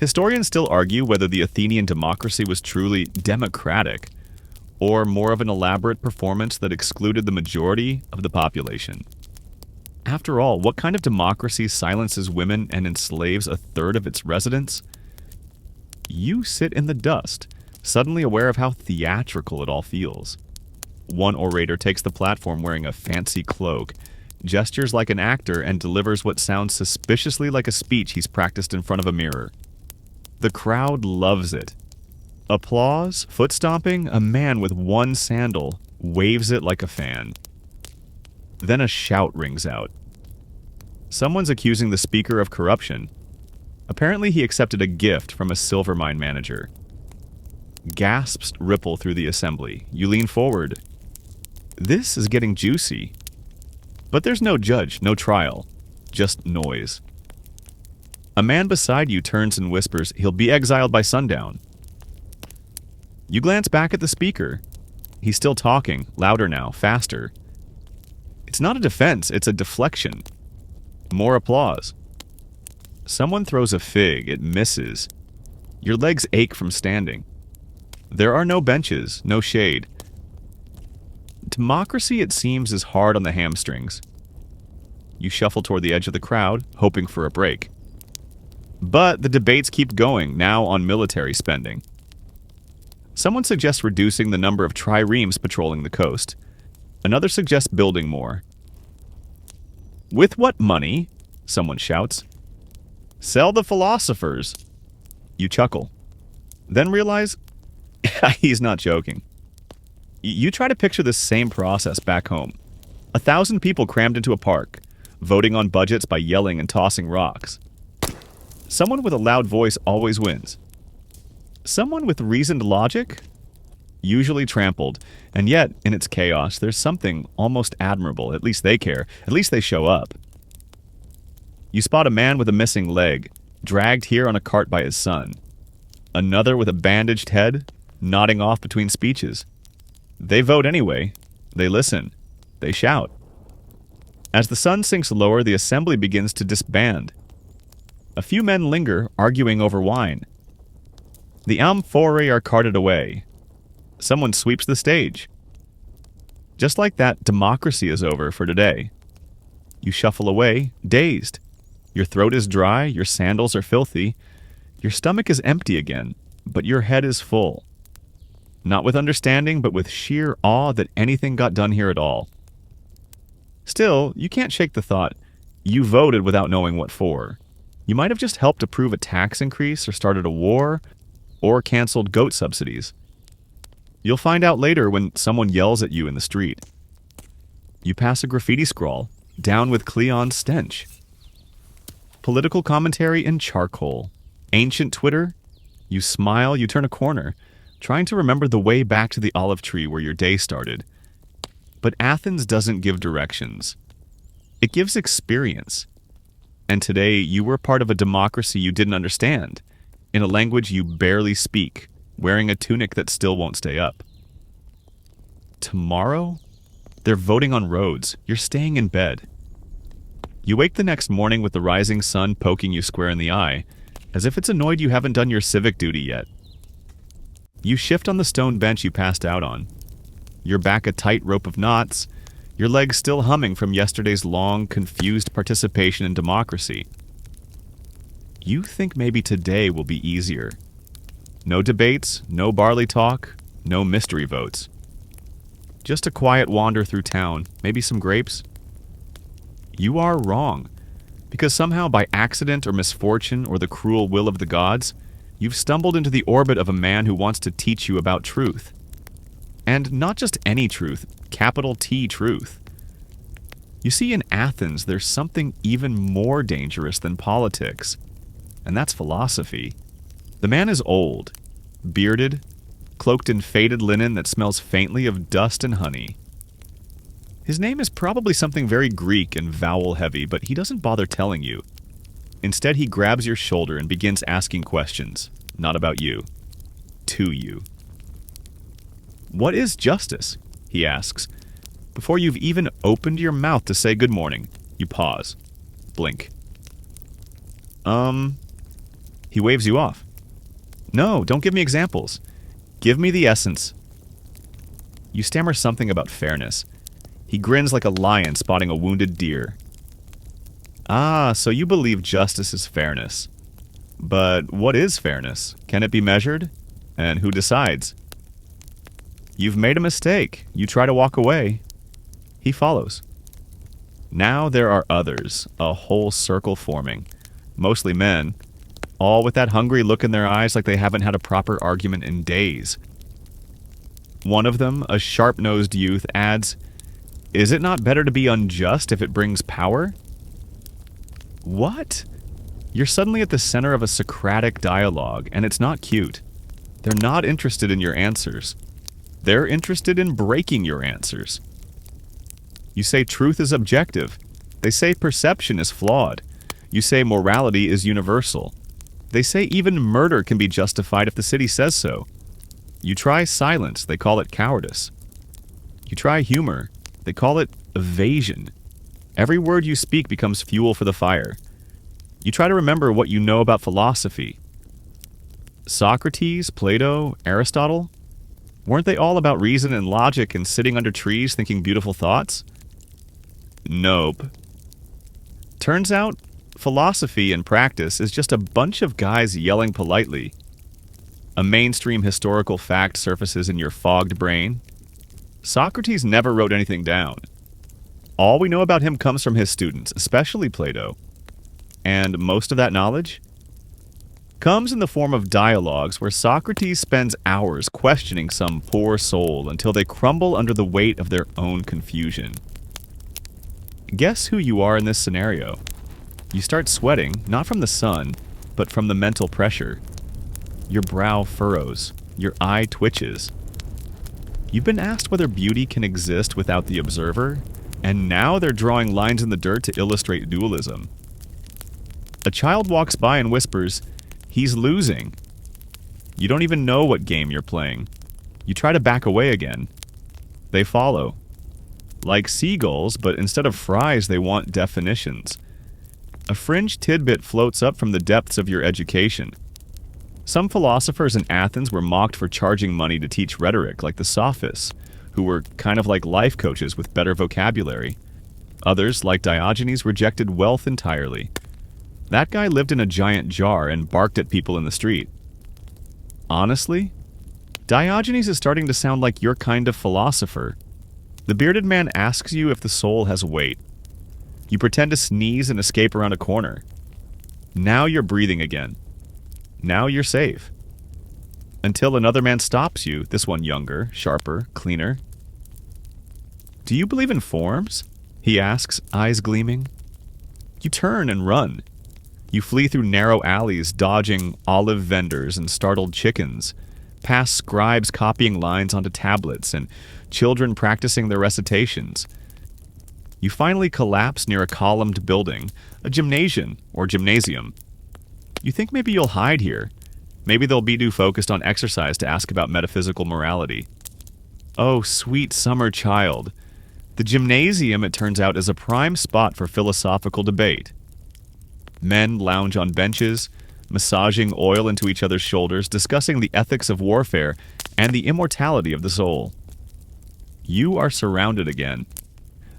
S1: Historians still argue whether the Athenian democracy was truly democratic, or more of an elaborate performance that excluded the majority of the population. After all, what kind of democracy silences women and enslaves a third of its residents? You sit in the dust, suddenly aware of how theatrical it all feels. One orator takes the platform wearing a fancy cloak, gestures like an actor, and delivers what sounds suspiciously like a speech he's practiced in front of a mirror. The crowd loves it. Applause, foot stomping, a man with one sandal waves it like a fan. Then a shout rings out. Someone's accusing the speaker of corruption. Apparently he accepted a gift from a silver mine manager. Gasps ripple through the assembly. You lean forward. This is getting juicy. But there's no judge, no trial. Just noise. A man beside you turns and whispers he'll be exiled by sundown. You glance back at the speaker. He's still talking, louder now, faster. It's not a defense, it's a deflection. More applause. Someone throws a fig, it misses. Your legs ache from standing. There are no benches, no shade. Democracy, it seems, is hard on the hamstrings. You shuffle toward the edge of the crowd, hoping for a break. But the debates keep going, now on military spending. Someone suggests reducing the number of triremes patrolling the coast. Another suggests building more. "With what money?" someone shouts. "Sell the philosophers." You chuckle. Then realize he's not joking. You try to picture this same process back home. 1,000 people crammed into a park, voting on budgets by yelling and tossing rocks. Someone with a loud voice always wins. Someone with reasoned logic? Usually trampled, and yet, in its chaos, there's something almost admirable. At least they care. At least they show up. You spot a man with a missing leg, dragged here on a cart by his son. Another with a bandaged head, nodding off between speeches. They vote anyway. They listen. They shout. As the sun sinks lower, the assembly begins to disband. A few men linger, arguing over wine. The amphorae are carted away. Someone sweeps the stage. Just like that, democracy is over for today. You shuffle away, dazed. Your throat is dry, your sandals are filthy. Your stomach is empty again, but your head is full. Not with understanding, but with sheer awe that anything got done here at all. Still, you can't shake the thought, you voted without knowing what for. You might have just helped approve a tax increase or started a war or canceled goat subsidies. You'll find out later when someone yells at you in the street. You pass a graffiti scrawl, down with Cleon's stench. Political commentary in charcoal. Ancient Twitter. You smile, you turn a corner, trying to remember the way back to the olive tree where your day started. But Athens doesn't give directions. It gives experience. And today you were part of a democracy you didn't understand, in a language you barely speak, wearing a tunic that still won't stay up. Tomorrow? They're voting on roads. You're staying in bed. You wake the next morning with the rising sun poking you square in the eye, as if it's annoyed you haven't done your civic duty yet. You shift on the stone bench you passed out on. Your back a tight rope of knots, your legs still humming from yesterday's long, confused participation in democracy. You think maybe today will be easier. No debates, no barley talk, no mystery votes. Just a quiet wander through town, maybe some grapes. You are wrong, because somehow by accident or misfortune or the cruel will of the gods, you've stumbled into the orbit of a man who wants to teach you about truth. And not just any truth, capital T truth. You see, in Athens, there's something even more dangerous than politics, and that's philosophy. The man is old, bearded, cloaked in faded linen that smells faintly of dust and honey. His name is probably something very Greek and vowel-heavy, but he doesn't bother telling you. Instead, he grabs your shoulder and begins asking questions, not about you, to you. What is justice? He asks. Before you've even opened your mouth to say good morning, you pause. Blink. He waves you off. No, don't give me examples. Give me the essence. You stammer something about fairness. He grins like a lion spotting a wounded deer. Ah, so you believe justice is fairness. But what is fairness? Can it be measured? And who decides? You've made a mistake. You try to walk away. He follows. Now there are others, a whole circle forming. Mostly men, all with that hungry look in their eyes like they haven't had a proper argument in days. One of them, a sharp-nosed youth, adds, "Is it not better to be unjust if it brings power?" What? You're suddenly at the center of a Socratic dialogue, and it's not cute. They're not interested in your answers. They're interested in breaking your answers. You say truth is objective. They say perception is flawed. You say morality is universal. They say even murder can be justified if the city says so. You try silence, they call it cowardice. You try humor, they call it evasion. Every word you speak becomes fuel for the fire. You try to remember what you know about philosophy. Socrates, Plato, Aristotle? Weren't they all about reason and logic and sitting under trees thinking beautiful thoughts? Nope. Turns out, philosophy in practice is just a bunch of guys yelling politely. A mainstream historical fact surfaces in your fogged brain. Socrates never wrote anything down. All we know about him comes from his students, especially Plato. And most of that knowledge? comes in the form of dialogues where Socrates spends hours questioning some poor soul until they crumble under the weight of their own confusion. Guess who you are in this scenario? You start sweating, not from the sun, but from the mental pressure. Your brow furrows, your eye twitches. You've been asked whether beauty can exist without the observer, and now they're drawing lines in the dirt to illustrate dualism. A child walks by and whispers, "He's losing." You don't even know what game you're playing. You try to back away again. They follow. Like seagulls, but instead of fries, they want definitions. A fringe tidbit floats up from the depths of your education. Some philosophers in Athens were mocked for charging money to teach rhetoric, like the sophists, who were kind of like life coaches with better vocabulary. Others, like Diogenes, rejected wealth entirely. That guy lived in a giant jar and barked at people in the street. Honestly, Diogenes is starting to sound like your kind of philosopher. The bearded man asks you if the soul has weight. You pretend to sneeze and escape around a corner. Now you're breathing again. Now you're safe. Until another man stops you, this one younger, sharper, cleaner. "Do you believe in forms?" he asks, eyes gleaming. You turn and run. You flee through narrow alleys, dodging olive vendors and startled chickens, past scribes copying lines onto tablets and children practicing their recitations. You finally collapse near a columned building, a gymnasium or gymnasium. You think maybe you'll hide here. Maybe they'll be too focused on exercise to ask about metaphysical morality. Oh, sweet summer child. The gymnasium, it turns out, is a prime spot for philosophical debate. Men lounge on benches, massaging oil into each other's shoulders, discussing the ethics of warfare and the immortality of the soul. You are surrounded again.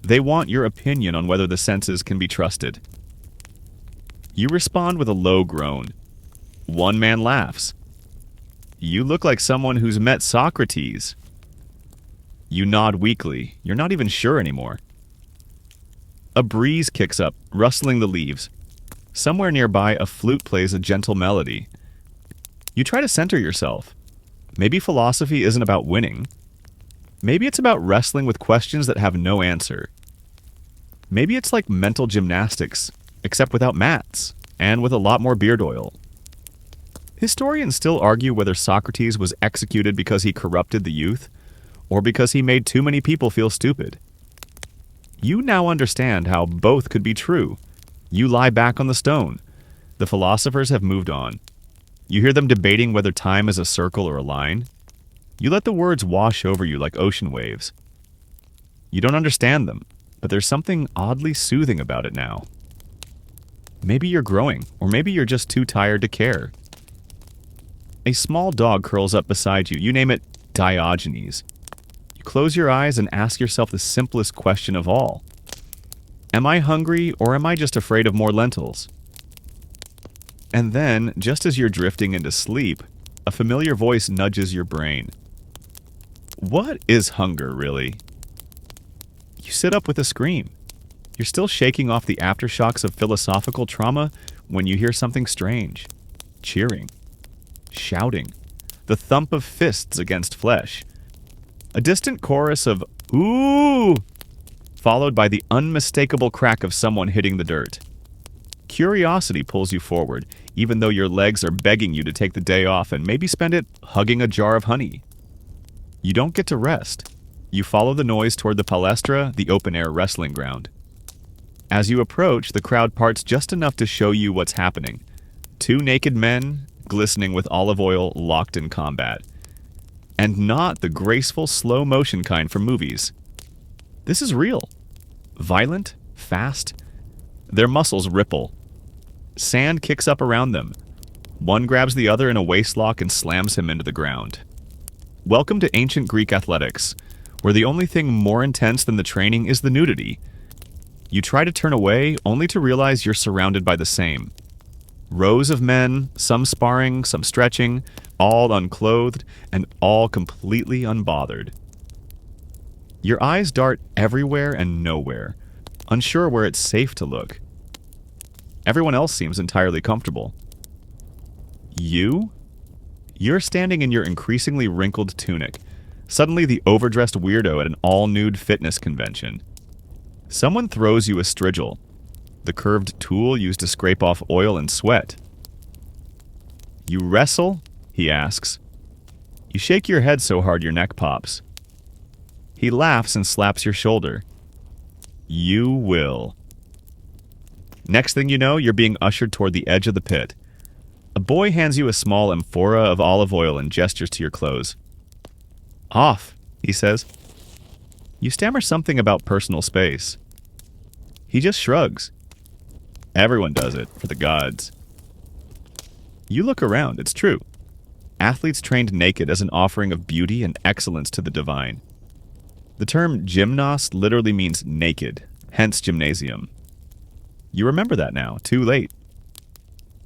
S1: They want your opinion on whether the senses can be trusted. You respond with a low groan. One man laughs. You look like someone who's met Socrates. You nod weakly. You're not even sure anymore. A breeze kicks up, rustling the leaves. Somewhere nearby, a flute plays a gentle melody. You try to center yourself. Maybe philosophy isn't about winning. Maybe it's about wrestling with questions that have no answer. Maybe it's like mental gymnastics, except without mats, and with a lot more beard oil. Historians still argue whether Socrates was executed because he corrupted the youth, or because he made too many people feel stupid. You now understand how both could be true. You lie back on the stone. The philosophers have moved on. You hear them debating whether time is a circle or a line. You let the words wash over you like ocean waves. You don't understand them, but there's something oddly soothing about it now. Maybe you're growing, or maybe you're just too tired to care. A small dog curls up beside you. You name it Diogenes. You close your eyes and ask yourself the simplest question of all. Am I hungry, or am I just afraid of more lentils? And then, just as you're drifting into sleep, a familiar voice nudges your brain. What is hunger, really? You sit up with a scream. You're still shaking off the aftershocks of philosophical trauma when you hear something strange. Cheering. Shouting. The thump of fists against flesh. A distant chorus of "Ooh!" followed by the unmistakable crack of someone hitting the dirt. Curiosity pulls you forward, even though your legs are begging you to take the day off and maybe spend it hugging a jar of honey. You don't get to rest. You follow the noise toward the palestra, the open-air wrestling ground. As you approach, the crowd parts just enough to show you what's happening. Two naked men, glistening with olive oil, locked in combat. And not the graceful, slow-motion kind from movies. This is real. Violent, fast. Their muscles ripple. Sand kicks up around them. One grabs the other in a waistlock and slams him into the ground. Welcome to ancient Greek athletics, where the only thing more intense than the training is the nudity. You try to turn away, only to realize you're surrounded by the same. Rows of men, some sparring, some stretching, all unclothed, and all completely unbothered. Your eyes dart everywhere and nowhere, unsure where it's safe to look. Everyone else seems entirely comfortable. You? You're standing in your increasingly wrinkled tunic, suddenly the overdressed weirdo at an all-nude fitness convention. Someone throws you a strigil, the curved tool used to scrape off oil and sweat. You wrestle? He asks. You shake your head so hard your neck pops. He laughs and slaps your shoulder. You will. Next thing you know, you're being ushered toward the edge of the pit. A boy hands you a small amphora of olive oil and gestures to your clothes. Off, he says. You stammer something about personal space. He just shrugs. Everyone does it, for the gods. You look around, it's true. Athletes trained naked as an offering of beauty and excellence to the divine. The term gymnos literally means naked, hence gymnasium. You remember that now, too late.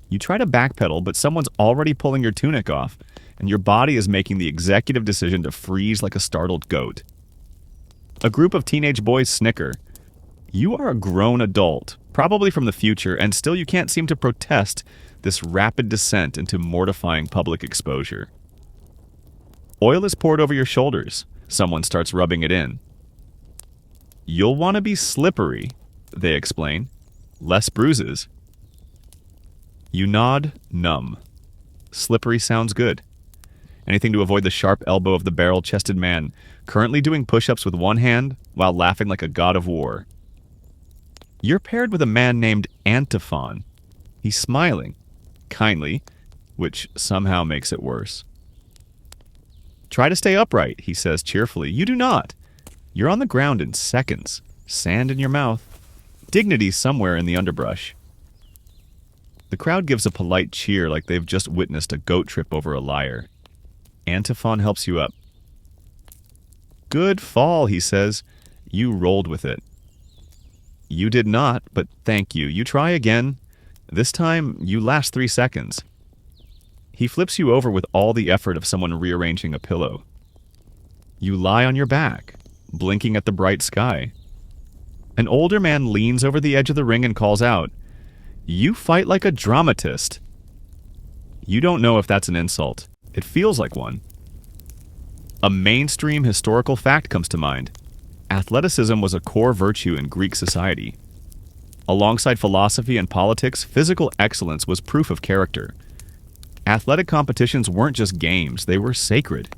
S1: You try to backpedal, but someone's already pulling your tunic off, and your body is making the executive decision to freeze like a startled goat. A group of teenage boys snicker. You are a grown adult, probably from the future, and still you can't seem to protest this rapid descent into mortifying public exposure. Oil is poured over your shoulders. Someone starts rubbing it in. You'll want to be slippery, they explain. Less bruises. You nod, numb. Slippery sounds good. Anything to avoid the sharp elbow of the barrel-chested man, currently doing push-ups with one hand while laughing like a god of war. You're paired with a man named Antiphon. He's smiling, kindly, which somehow makes it worse. Try to stay upright, he says cheerfully. You do not. You're on the ground in seconds, sand in your mouth, dignity somewhere in the underbrush. The crowd gives a polite cheer like they've just witnessed a goat trip over a lyre. Antiphon helps you up. Good fall, he says. You rolled with it. You did not, but thank you. You try again. This time, you last 3 seconds. He flips you over with all the effort of someone rearranging a pillow. You lie on your back, blinking at the bright sky. An older man leans over the edge of the ring and calls out, You fight like a dramatist. You don't know if that's an insult. It feels like one. A mainstream historical fact comes to mind. Athleticism was a core virtue in Greek society. Alongside philosophy and politics, physical excellence was proof of character. Athletic competitions weren't just games, they were sacred.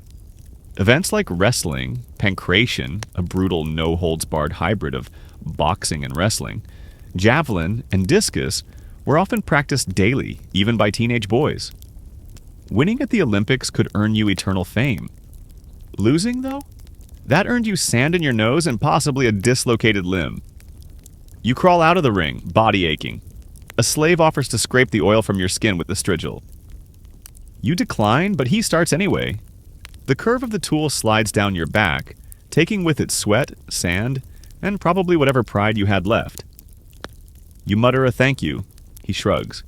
S1: Events like wrestling, pancration, a brutal no-holds-barred hybrid of boxing and wrestling, javelin, and discus were often practiced daily, even by teenage boys. Winning at the Olympics could earn you eternal fame. Losing, though? That earned you sand in your nose and possibly a dislocated limb. You crawl out of the ring, body aching. A slave offers to scrape the oil from your skin with the strigil. You decline, but he starts anyway. The curve of the tool slides down your back, taking with it sweat, sand, and probably whatever pride you had left. You mutter a thank you. He shrugs.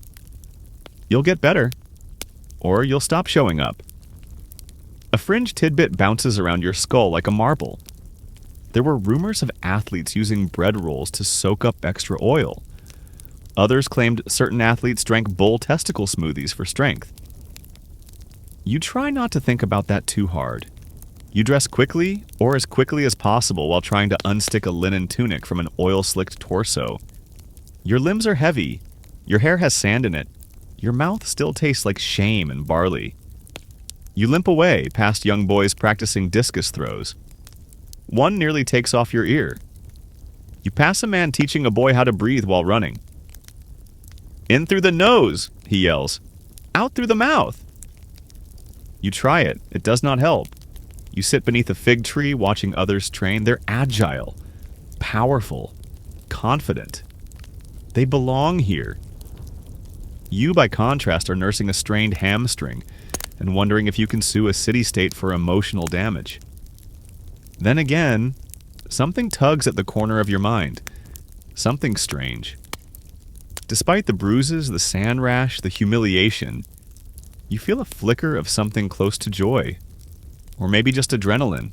S1: You'll get better. Or you'll stop showing up. A fringe tidbit bounces around your skull like a marble. There were rumors of athletes using bread rolls to soak up extra oil. Others claimed certain athletes drank bull testicle smoothies for strength. You try not to think about that too hard. You dress quickly, or as quickly as possible, while trying to unstick a linen tunic from an oil-slicked torso. Your limbs are heavy. Your hair has sand in it. Your mouth still tastes like shame and barley. You limp away past young boys practicing discus throws. One nearly takes off your ear. You pass a man teaching a boy how to breathe while running. In through the nose, he yells. Out through the mouth. You try it. It does not help. You sit beneath a fig tree watching others train. They're agile, powerful, confident. They belong here. You, by contrast, are nursing a strained hamstring and wondering if you can sue a city-state for emotional damage. Then again, something tugs at the corner of your mind. Something strange. Despite the bruises, the sand rash, the humiliation, you feel a flicker of something close to joy. Or maybe just adrenaline.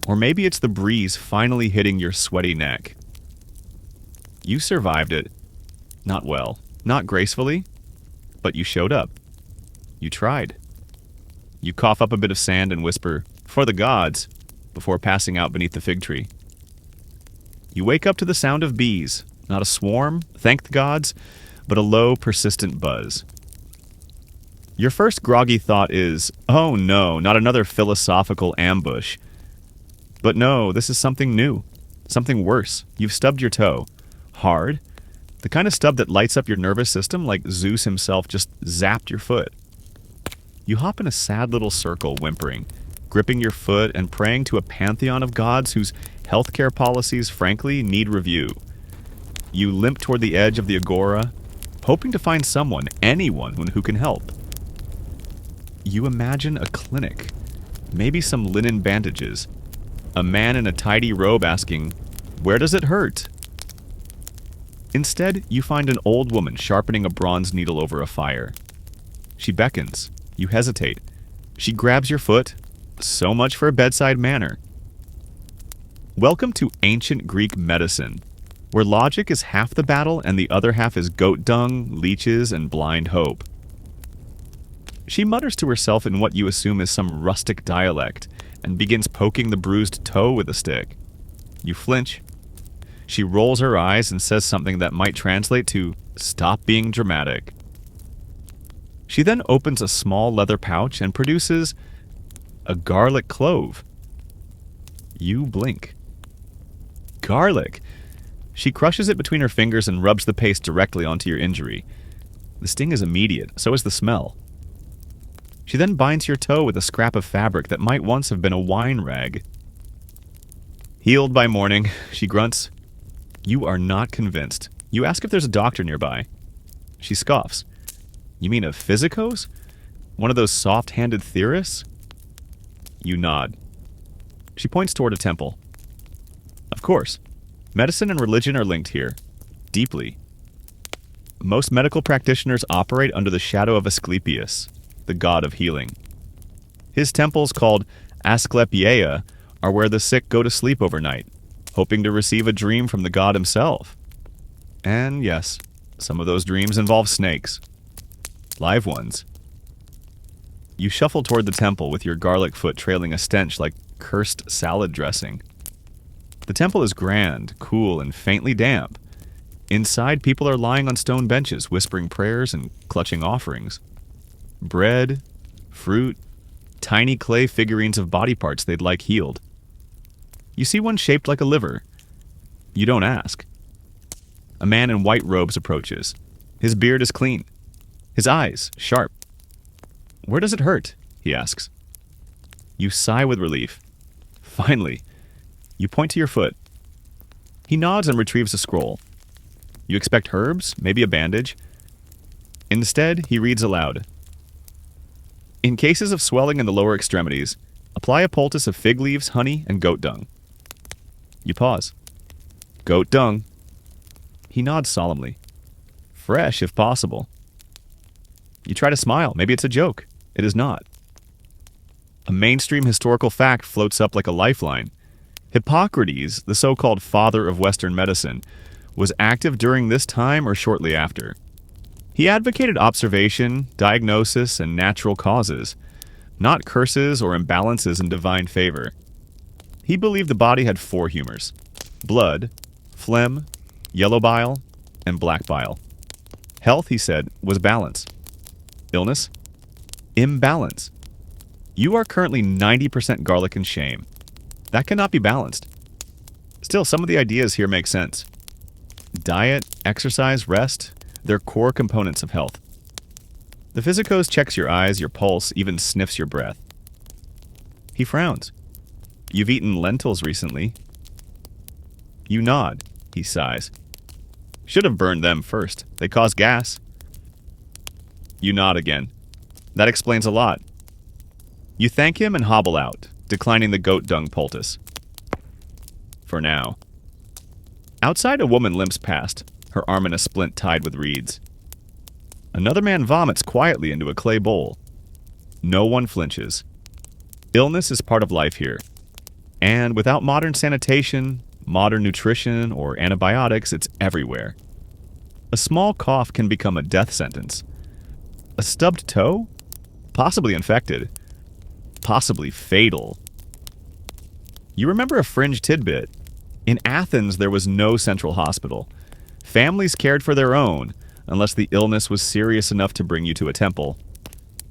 S1: Or maybe it's the breeze finally hitting your sweaty neck. You survived it. Not well. Not gracefully. But you showed up. You tried. You cough up a bit of sand and whisper, "For the gods," before passing out beneath the fig tree. You wake up to the sound of bees, not a swarm, thank the gods, but a low, persistent buzz. Your first groggy thought is, oh no, not another philosophical ambush. But no, this is something new, something worse. You've stubbed your toe. Hard. The kind of stub that lights up your nervous system like Zeus himself just zapped your foot. You hop in a sad little circle, whimpering, gripping your foot and praying to a pantheon of gods whose healthcare policies, frankly, need review. You limp toward the edge of the agora, hoping to find someone, anyone who can help. You imagine a clinic, maybe some linen bandages, a man in a tidy robe asking, "Where does it hurt?" Instead, you find an old woman sharpening a bronze needle over a fire. She beckons. You hesitate. She grabs your foot. So much for a bedside manner. Welcome to ancient Greek medicine, where logic is half the battle and the other half is goat dung, leeches, and blind hope. She mutters to herself in what you assume is some rustic dialect and begins poking the bruised toe with a stick. You flinch. She rolls her eyes and says something that might translate to, "Stop being dramatic." She then opens a small leather pouch and produces a garlic clove. You blink. Garlic! She crushes it between her fingers and rubs the paste directly onto your injury. The sting is immediate, so is the smell. She then binds your toe with a scrap of fabric that might once have been a wine rag. Healed by morning, she grunts. You are not convinced. You ask if there's a doctor nearby. She scoffs. You mean a physicos? One of those soft-handed theorists? You nod. She points toward a temple. Of course. Medicine and religion are linked here. Deeply. Most medical practitioners operate under the shadow of Asclepius, the god of healing. His temples, called Asclepieia, are where the sick go to sleep overnight, hoping to receive a dream from the god himself. And yes, some of those dreams involve snakes. Live ones. You shuffle toward the temple with your garlic foot trailing a stench like cursed salad dressing. The temple is grand, cool, and faintly damp. Inside, people are lying on stone benches, whispering prayers and clutching offerings. Bread, fruit, tiny clay figurines of body parts they'd like healed. You see one shaped like a liver. You don't ask. A man in white robes approaches. His beard is clean. His eyes sharp. "Where does it hurt?" he asks. You sigh with relief. Finally. You point to your foot. He nods and retrieves a scroll. You expect herbs, maybe a bandage. Instead, he reads aloud. In cases of swelling in the lower extremities, apply a poultice of fig leaves, honey, and goat dung. You pause. Goat dung. He nods solemnly. Fresh, if possible. You try to smile. Maybe it's a joke. It is not. A mainstream historical fact floats up like a lifeline. Hippocrates, the so-called father of Western medicine, was active during this time or shortly after. He advocated observation, diagnosis, and natural causes, not curses or imbalances in divine favor. He believed the body had 4 humors: blood, phlegm, yellow bile, and black bile. Health, he said, was balance. Illness? Imbalance. You are currently 90% garlic and shame. That cannot be balanced. Still, some of the ideas here make sense. Diet, exercise, rest, they're core components of health. The physicos checks your eyes, your pulse, even sniffs your breath. He frowns. You've eaten lentils recently. You nod. He sighs. Should have burned them first. They cause gas. You nod again. That explains a lot. You thank him and hobble out, declining the goat dung poultice. For now. Outside, a woman limps past, her arm in a splint tied with reeds. Another man vomits quietly into a clay bowl. No one flinches. Illness is part of life here. And without modern sanitation, modern nutrition, or antibiotics, it's everywhere. A small cough can become a death sentence. A stubbed toe? possibly infected, possibly fatal. You remember a fringe tidbit. In Athens, there was no central hospital. Families cared for their own, unless the illness was serious enough to bring you to a temple.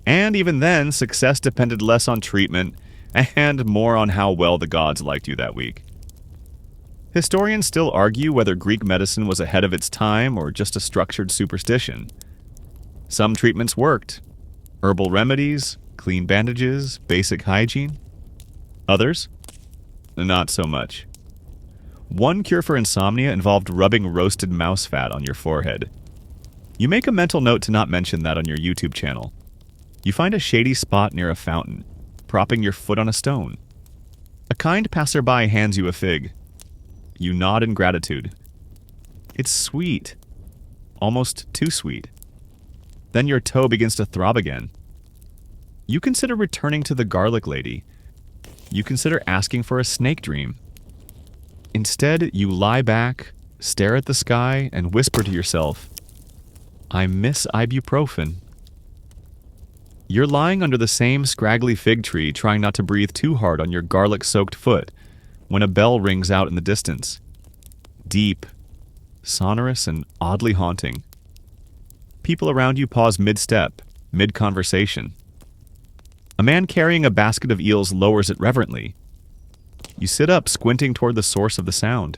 S1: And even then, success depended less on treatment and more on how well the gods liked you that week. Historians still argue whether Greek medicine was ahead of its time or just a structured superstition. Some treatments worked. Herbal remedies, clean bandages, basic hygiene. Others? Not so much. One cure for insomnia involved rubbing roasted mouse fat on your forehead. You make a mental note to not mention that on your YouTube channel. You find a shady spot near a fountain, propping your foot on a stone. A kind passerby hands you a fig. You nod in gratitude. It's sweet. Almost too sweet. Then your toe begins to throb again. You consider returning to the garlic lady. You consider asking for a snake dream. Instead, you lie back, stare at the sky, and whisper to yourself, I miss ibuprofen. You're lying under the same scraggly fig tree, trying not to breathe too hard on your garlic-soaked foot, when a bell rings out in the distance. Deep, sonorous, and oddly haunting. People around you pause mid-step, mid-conversation. A man carrying a basket of eels lowers it reverently. You sit up, squinting toward the source of the sound.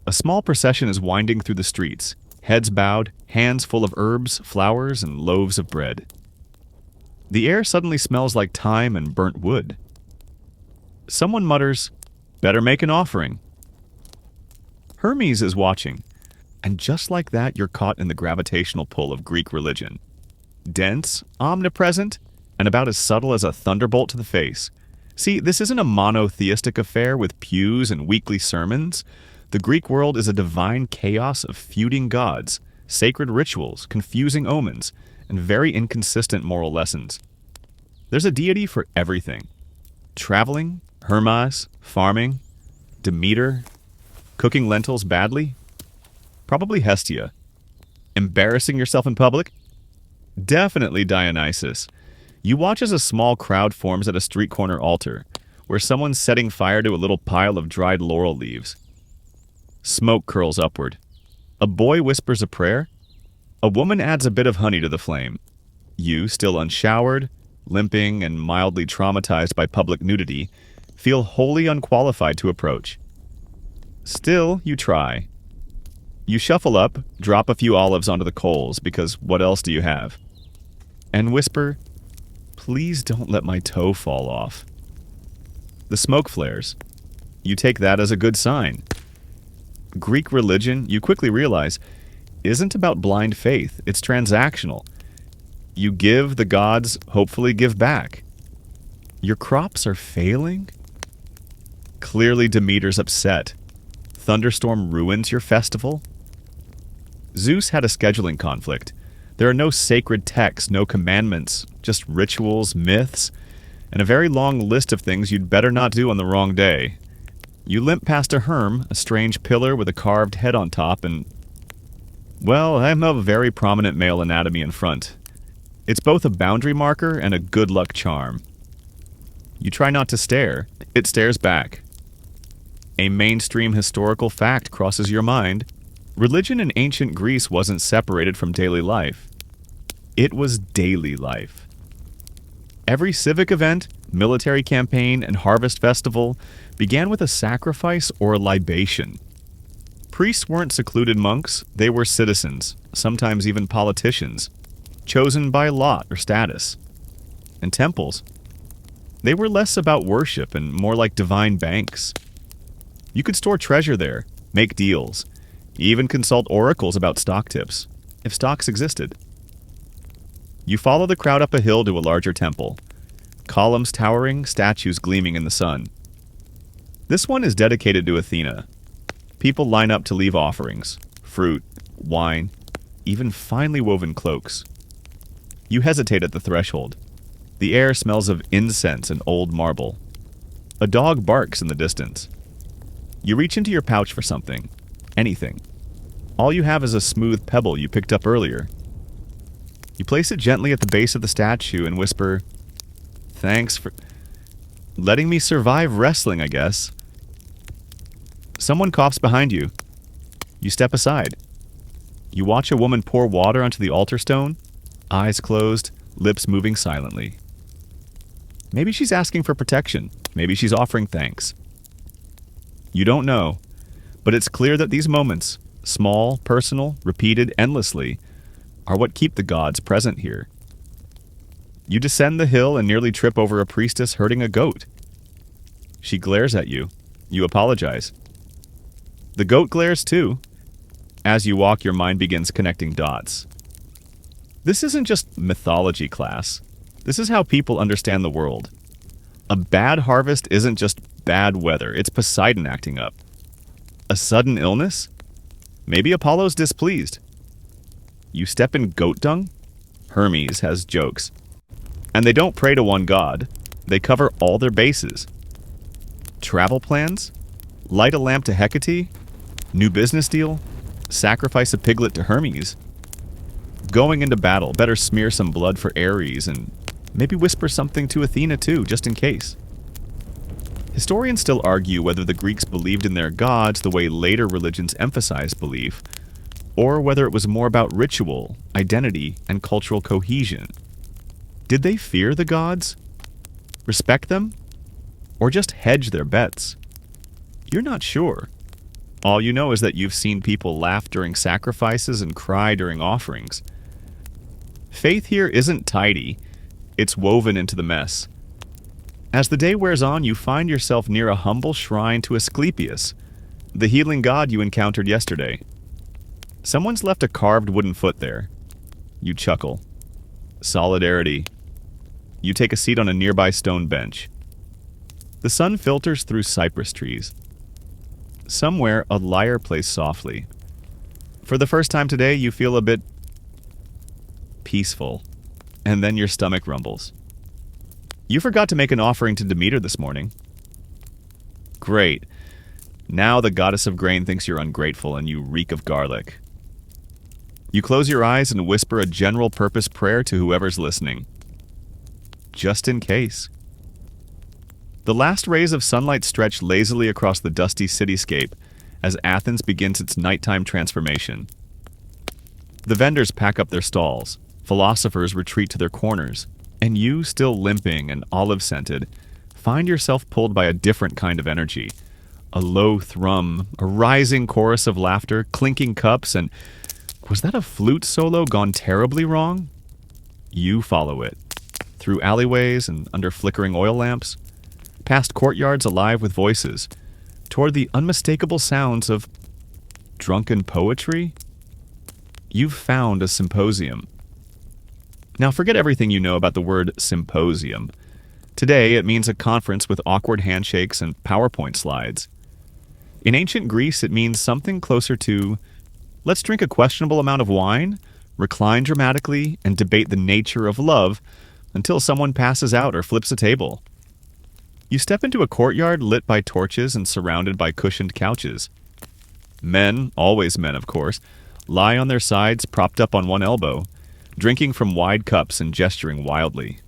S1: A small procession is winding through the streets, heads bowed, hands full of herbs, flowers, and loaves of bread. The air suddenly smells like thyme and burnt wood. Someone mutters, "Better make an offering." Hermes is watching, and just like that, you're caught in the gravitational pull of Greek religion. Dense, omnipresent, and about as subtle as a thunderbolt to the face. See, this isn't a monotheistic affair with pews and weekly sermons. The Greek world is a divine chaos of feuding gods, sacred rituals, confusing omens, and very inconsistent moral lessons. There's a deity for everything. Traveling, Hermes, farming, Demeter, cooking lentils badly, probably Hestia. Embarrassing yourself in public? Definitely Dionysus. You watch as a small crowd forms at a street corner altar, where someone's setting fire to a little pile of dried laurel leaves. Smoke curls upward. A boy whispers a prayer. A woman adds a bit of honey to the flame. You, still unshowered, limping, and mildly traumatized by public nudity, feel wholly unqualified to approach. Still, you try. You shuffle up, drop a few olives onto the coals, because what else do you have? And whisper, "Please don't let my toe fall off." The smoke flares. You take that as a good sign. Greek religion, you quickly realize, isn't about blind faith. It's transactional. You give, the gods hopefully give back. Your crops are failing? Clearly Demeter's upset. Thunderstorm ruins your festival? Zeus had a scheduling conflict. There are no sacred texts, no commandments, just rituals, myths, and a very long list of things you'd better not do on the wrong day. You limp past a herm, a strange pillar with a carved head on top, and, well, I have a very prominent male anatomy in front. It's both a boundary marker and a good luck charm. You try not to stare. It stares back. A mainstream historical fact crosses your mind. Religion in ancient Greece wasn't separated from daily life. It was daily life. Every civic event, military campaign, and harvest festival began with a sacrifice or a libation. Priests weren't secluded monks, they were citizens, sometimes even politicians, chosen by lot or status. And temples, they were less about worship and more like divine banks. You could store treasure there, make deals, even consult oracles about stock tips, if stocks existed. You follow the crowd up a hill to a larger temple. Columns towering, statues gleaming in the sun. This one is dedicated to Athena. People line up to leave offerings, fruit, wine, even finely woven cloaks. You hesitate at the threshold. The air smells of incense and old marble. A dog barks in the distance. You reach into your pouch for something. Anything. All you have is a smooth pebble you picked up earlier. You place it gently at the base of the statue and whisper, "Thanks for letting me survive wrestling, I guess." Someone coughs behind you. You step aside. You watch a woman pour water onto the altar stone, eyes closed, lips moving silently. Maybe she's asking for protection. Maybe she's offering thanks. You don't know, but it's clear that these moments, small, personal, repeated endlessly, are what keep the gods present here. You descend the hill and nearly trip over a priestess herding a goat. She glares at you. You apologize. The goat glares too. As you walk, your mind begins connecting dots. This isn't just mythology class. This is how people understand the world. A bad harvest isn't just bad weather, it's Poseidon acting up. A sudden illness? Maybe Apollo's displeased. You step in goat dung? Hermes has jokes. And they don't pray to one god. They cover all their bases. Travel plans? Light a lamp to Hecate? New business deal? Sacrifice a piglet to Hermes? Going into battle, better smear some blood for Ares and maybe whisper something to Athena too, just in case. Historians still argue whether the Greeks believed in their gods the way later religions emphasized belief, or whether it was more about ritual, identity, and cultural cohesion. Did they fear the gods? Respect them? Or just hedge their bets? You're not sure. All you know is that you've seen people laugh during sacrifices and cry during offerings. Faith here isn't tidy. It's woven into the mess. As the day wears on, you find yourself near a humble shrine to Asclepius, the healing god you encountered yesterday. Someone's left a carved wooden foot there. You chuckle. Solidarity. You take a seat on a nearby stone bench. The sun filters through cypress trees. Somewhere, a lyre plays softly. For the first time today, you feel a bit peaceful, and then your stomach rumbles. You forgot to make an offering to Demeter this morning. Great. Now the goddess of grain thinks you're ungrateful and you reek of garlic. You close your eyes and whisper a general purpose prayer to whoever's listening. Just in case. The last rays of sunlight stretch lazily across the dusty cityscape as Athens begins its nighttime transformation. The vendors pack up their stalls, philosophers retreat to their corners, and you, still limping and olive-scented, find yourself pulled by a different kind of energy. A low thrum, a rising chorus of laughter, clinking cups, and was that a flute solo gone terribly wrong? You follow it, through alleyways and under flickering oil lamps, past courtyards alive with voices, toward the unmistakable sounds of drunken poetry. You've found a symposium. Now forget everything you know about the word symposium. Today it means a conference with awkward handshakes and PowerPoint slides. In ancient Greece it means something closer to, let's drink a questionable amount of wine, recline dramatically, and debate the nature of love until someone passes out or flips a table. You step into a courtyard lit by torches and surrounded by cushioned couches. Men, always men of course, lie on their sides propped up on one elbow, drinking from wide cups and gesturing wildly.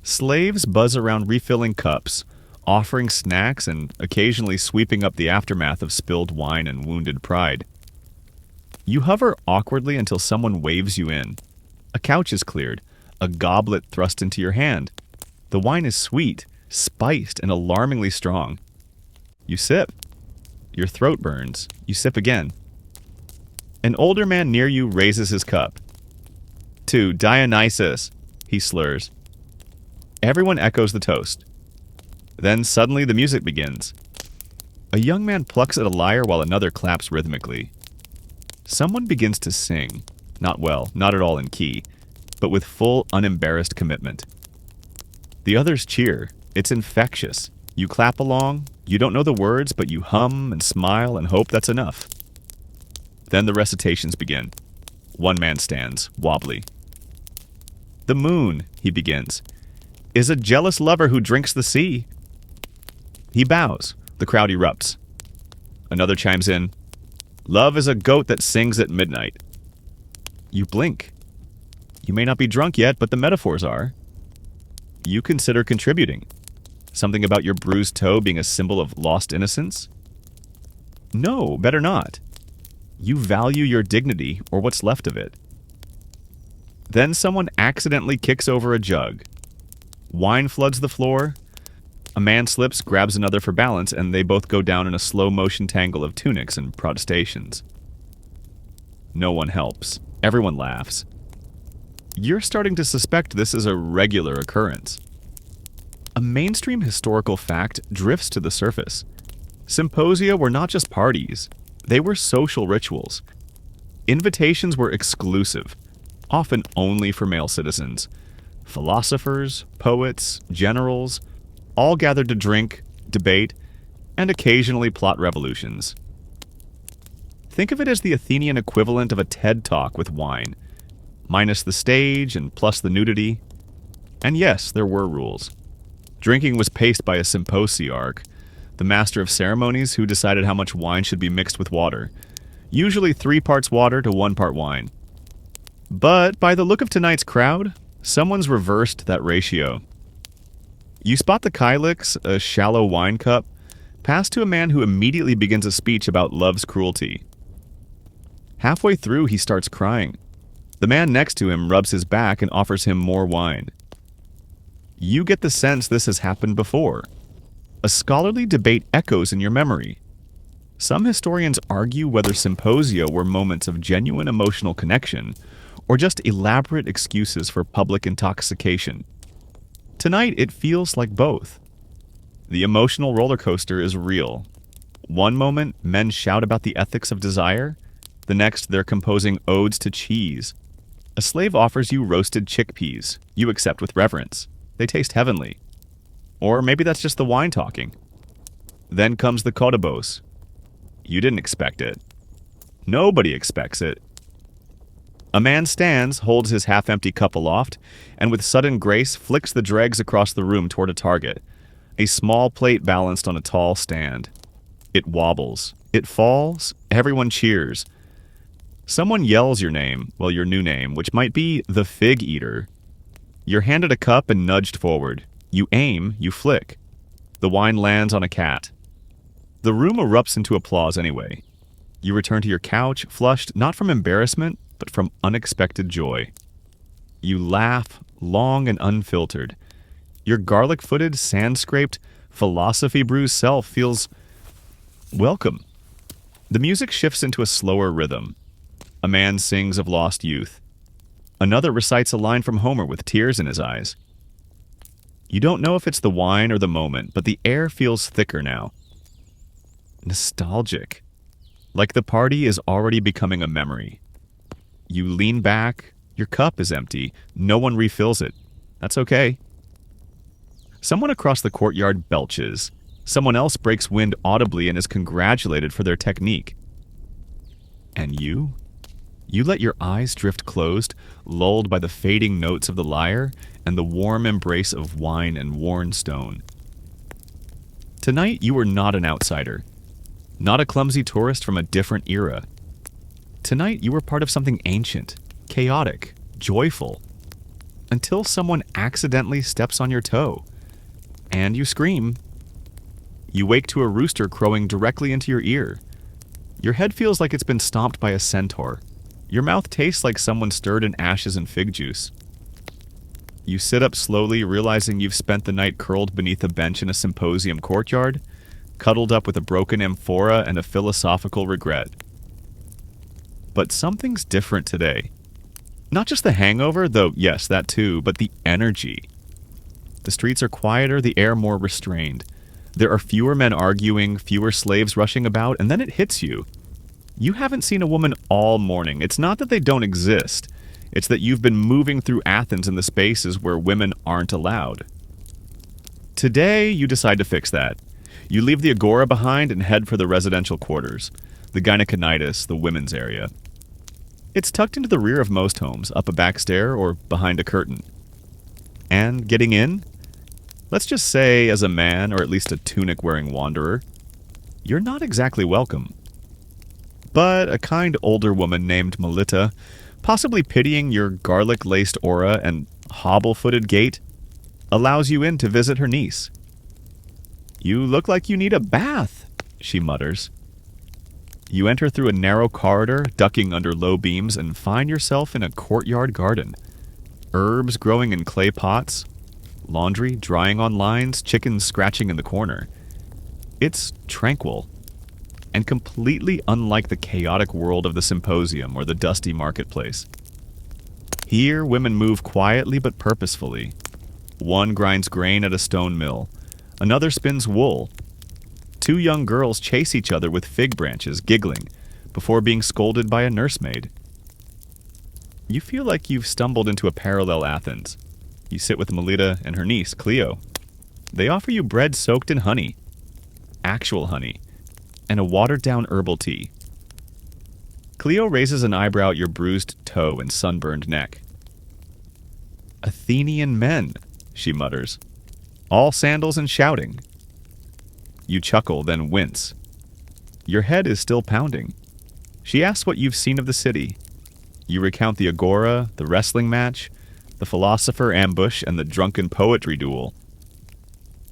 S1: Slaves buzz around refilling cups, offering snacks and occasionally sweeping up the aftermath of spilled wine and wounded pride. You hover awkwardly until someone waves you in. A couch is cleared, a goblet thrust into your hand. The wine is sweet, spiced, and alarmingly strong. You sip. Your throat burns. You sip again. An older man near you raises his cup. To Dionysus, he slurs. Everyone echoes the toast. Then suddenly the music begins. A young man plucks at a lyre while another claps rhythmically. Someone begins to sing. Not well, not at all in key, but with full, unembarrassed commitment. The others cheer. It's infectious. You clap along. You don't know the words, but you hum and smile and hope that's enough. Then the recitations begin. One man stands, wobbly. The moon, he begins, is a jealous lover who drinks the sea. He bows. The crowd erupts. Another chimes in. Love is a goat that sings at midnight. You blink. You may not be drunk yet, but the metaphors are. You consider contributing. Something about your bruised toe being a symbol of lost innocence? No, better not. You value your dignity, or what's left of it. Then someone accidentally kicks over a jug. Wine floods the floor. A man slips, grabs another for balance, and they both go down in a slow-motion tangle of tunics and protestations. No one helps. Everyone laughs. You're starting to suspect this is a regular occurrence. A mainstream historical fact drifts to the surface. Symposia were not just parties. They were social rituals. Invitations were exclusive, often only for male citizens. Philosophers, poets, generals, all gathered to drink, debate, and occasionally plot revolutions. Think of it as the Athenian equivalent of a TED Talk with wine, minus the stage and plus the nudity. And yes, there were rules. Drinking was paced by a symposiarch, the master of ceremonies who decided how much wine should be mixed with water, usually 3 parts water to 1 part wine. But by the look of tonight's crowd, someone's reversed that ratio. You spot the kylix, a shallow wine cup, passed to a man who immediately begins a speech about love's cruelty. Halfway through, he starts crying. The man next to him rubs his back and offers him more wine. You get the sense this has happened before. A scholarly debate echoes in your memory. Some historians argue whether symposia were moments of genuine emotional connection or just elaborate excuses for public intoxication. Tonight, it feels like both. The emotional roller coaster is real. One moment, men shout about the ethics of desire. The next, they're composing odes to cheese. A slave offers you roasted chickpeas. You accept with reverence. They taste heavenly. Or maybe that's just the wine talking. Then comes the kodabos. You didn't expect it. Nobody expects it. A man stands, holds his half-empty cup aloft, and with sudden grace flicks the dregs across the room toward a target. A small plate balanced on a tall stand. It wobbles. It falls. Everyone cheers. Someone yells your name, well, your new name, which might be the Fig Eater. You're handed a cup and nudged forward. You aim, you flick. The wine lands on a cat. The room erupts into applause anyway. You return to your couch, flushed not from embarrassment, but from unexpected joy. You laugh, long and unfiltered. Your garlic-footed, sand-scraped, philosophy-bruised self feels welcome. The music shifts into a slower rhythm. A man sings of lost youth. Another recites a line from Homer with tears in his eyes. You don't know if it's the wine or the moment, but the air feels thicker now. Nostalgic. Like the party is already becoming a memory. You lean back. Your cup is empty. No one refills it. That's okay. Someone across the courtyard belches. Someone else breaks wind audibly and is congratulated for their technique. And you? You let your eyes drift closed, lulled by the fading notes of the lyre and the warm embrace of wine and worn stone. Tonight, you were not an outsider. Not a clumsy tourist from a different era. Tonight, you were part of something ancient, chaotic, joyful. Until someone accidentally steps on your toe. And you scream. You wake to a rooster crowing directly into your ear. Your head feels like it's been stomped by a centaur. Your mouth tastes like someone stirred in ashes and fig juice. You sit up slowly, realizing you've spent the night curled beneath a bench in a symposium courtyard, cuddled up with a broken amphora and a philosophical regret. But something's different today. Not just the hangover, though yes, that too, but the energy. The streets are quieter, the air more restrained. There are fewer men arguing, fewer slaves rushing about, and then it hits you. You haven't seen a woman all morning. It's not that they don't exist. It's that you've been moving through Athens in the spaces where women aren't allowed. Today, you decide to fix that. You leave the agora behind and head for the residential quarters, the gyneconitis, the women's area. It's tucked into the rear of most homes, up a back stair or behind a curtain. And getting in? Let's just say, as a man, or at least a tunic-wearing wanderer, you're not exactly welcome. But a kind older woman named Melita possibly pitying your garlic-laced aura and hobble-footed gait, allows you in to visit her niece. "You look like you need a bath," she mutters. You enter through a narrow corridor, ducking under low beams, and find yourself in a courtyard garden. Herbs growing in clay pots, laundry drying on lines, chickens scratching in the corner. It's tranquil, and completely unlike the chaotic world of the symposium or the dusty marketplace. Here, women move quietly but purposefully. One grinds grain at a stone mill. Another spins wool. Two young girls chase each other with fig branches, giggling, before being scolded by a nursemaid. You feel like you've stumbled into a parallel Athens. You sit with Melita and her niece, Cleo. They offer you bread soaked in honey, actual honey, and a watered-down herbal tea. Cleo raises an eyebrow at your bruised toe and sunburned neck. "Athenian men," she mutters. "All sandals and shouting." You chuckle, then wince. Your head is still pounding. She asks what you've seen of the city. You recount the agora, the wrestling match, the philosopher ambush, and the drunken poetry duel.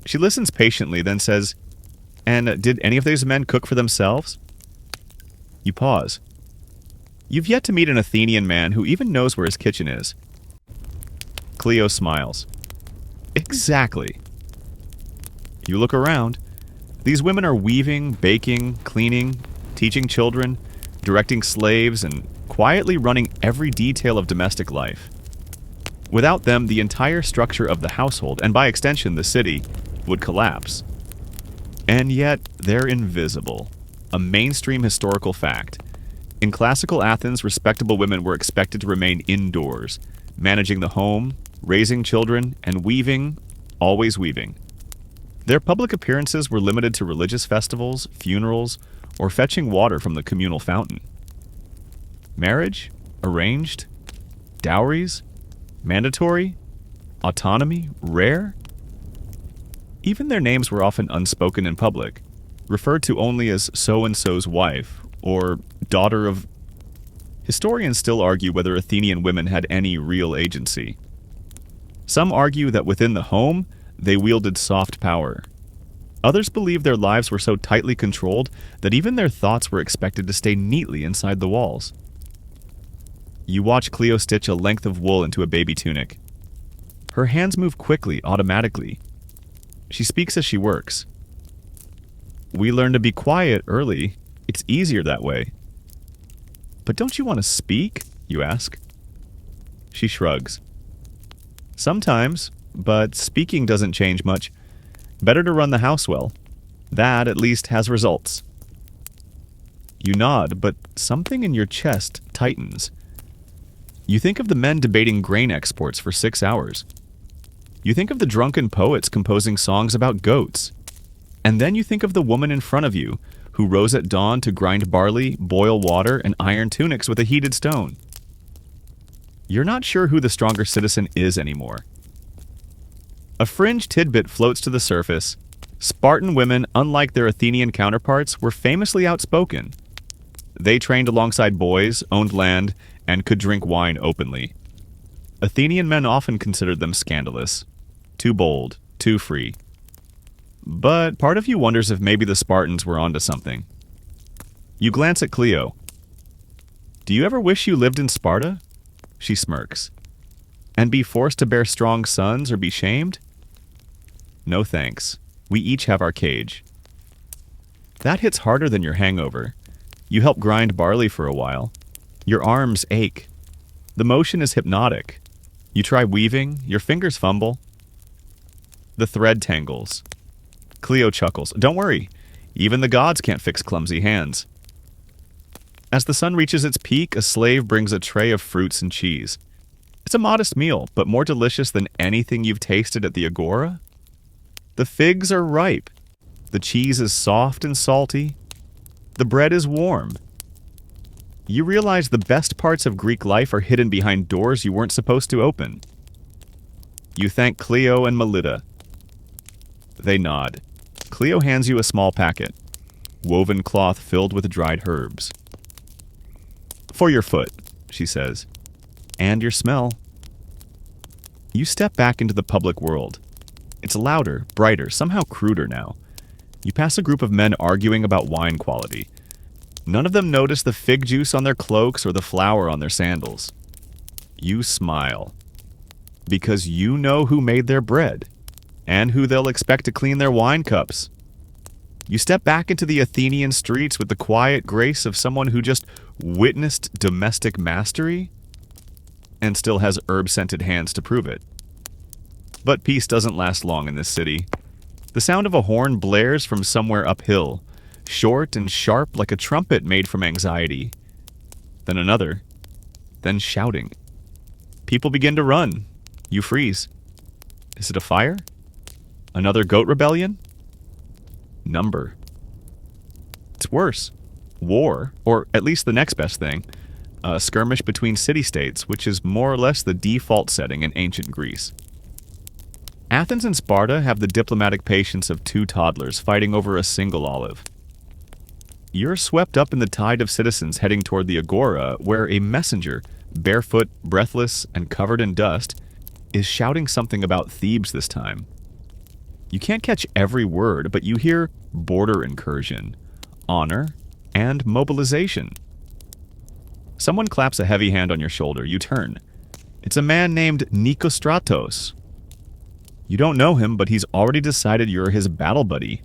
S1: She listens patiently, then says, "And did any of those men cook for themselves?" You pause. You've yet to meet an Athenian man who even knows where his kitchen is. Cleo smiles. "Exactly." You look around. These women are weaving, baking, cleaning, teaching children, directing slaves, and quietly running every detail of domestic life. Without them, the entire structure of the household, and by extension the city, would collapse. And yet, they're invisible. A mainstream historical fact. In classical Athens, respectable women were expected to remain indoors, managing the home, raising children, and weaving, always weaving. Their public appearances were limited to religious festivals, funerals, or fetching water from the communal fountain. Marriage? Arranged? Dowries? Mandatory? Autonomy? Rare? Even their names were often unspoken in public, referred to only as so-and-so's wife, or daughter of... Historians still argue whether Athenian women had any real agency. Some argue that within the home, they wielded soft power. Others believe their lives were so tightly controlled that even their thoughts were expected to stay neatly inside the walls. You watch Cleo stitch a length of wool into a baby tunic. Her hands move quickly, automatically. She speaks as she works. "We learn to be quiet early. It's easier that way." "But don't you want to speak?" you ask. She shrugs. "Sometimes, but speaking doesn't change much. Better to run the house well. That, at least, has results." You nod, but something in your chest tightens. You think of the men debating grain exports for 6 hours. You think of the drunken poets composing songs about goats. And then you think of the woman in front of you, who rose at dawn to grind barley, boil water, and iron tunics with a heated stone. You're not sure who the stronger citizen is anymore. A fringe tidbit floats to the surface. Spartan women, unlike their Athenian counterparts, were famously outspoken. They trained alongside boys, owned land, and could drink wine openly. Athenian men often considered them scandalous, too bold, too free. But part of you wonders if maybe the Spartans were onto something. You glance at Cleo. "Do you ever wish you lived in Sparta?" She smirks. "And be forced to bear strong sons or be shamed?" "No thanks. We each have our cage." That hits harder than your hangover. You help grind barley for a while. Your arms ache. The motion is hypnotic. You try weaving, your fingers fumble. The thread tangles. Cleo chuckles. "Don't worry. Even the gods can't fix clumsy hands." As the sun reaches its peak, a slave brings a tray of fruits and cheese. It's a modest meal, but more delicious than anything you've tasted at the Agora. The figs are ripe. The cheese is soft and salty. The bread is warm. You realize the best parts of Greek life are hidden behind doors you weren't supposed to open. You thank Cleo and Melita. They nod. Cleo hands you a small packet. Woven cloth filled with dried herbs. "For your foot," she says. and your smell. You step back into the public world. It's louder, brighter, somehow cruder now. You pass a group of men arguing about wine quality. None of them notice the fig juice on their cloaks or the flour on their sandals. You smile. Because you know who made their bread, and who they'll expect to clean their wine cups. You step back into the Athenian streets with the quiet grace of someone who just witnessed domestic mastery and still has herb-scented hands to prove it. But peace doesn't last long in this city. The sound of a horn blares from somewhere uphill, short and sharp like a trumpet made from anxiety. Then another. Then shouting. People begin to run. You freeze. Is it a fire? Another goat rebellion? Number. It's worse. War, or at least the next best thing. A skirmish between city-states, which is more or less the default setting in ancient Greece. Athens and Sparta have the diplomatic patience of two toddlers fighting over a single olive. You're swept up in the tide of citizens heading toward the agora, where a messenger, barefoot, breathless, and covered in dust, is shouting something about Thebes this time. You can't catch every word, but you hear border incursion, honor, and mobilization. Someone claps a heavy hand on your shoulder. You turn. It's a man named Nikostratos. You don't know him, but he's already decided you're his battle buddy.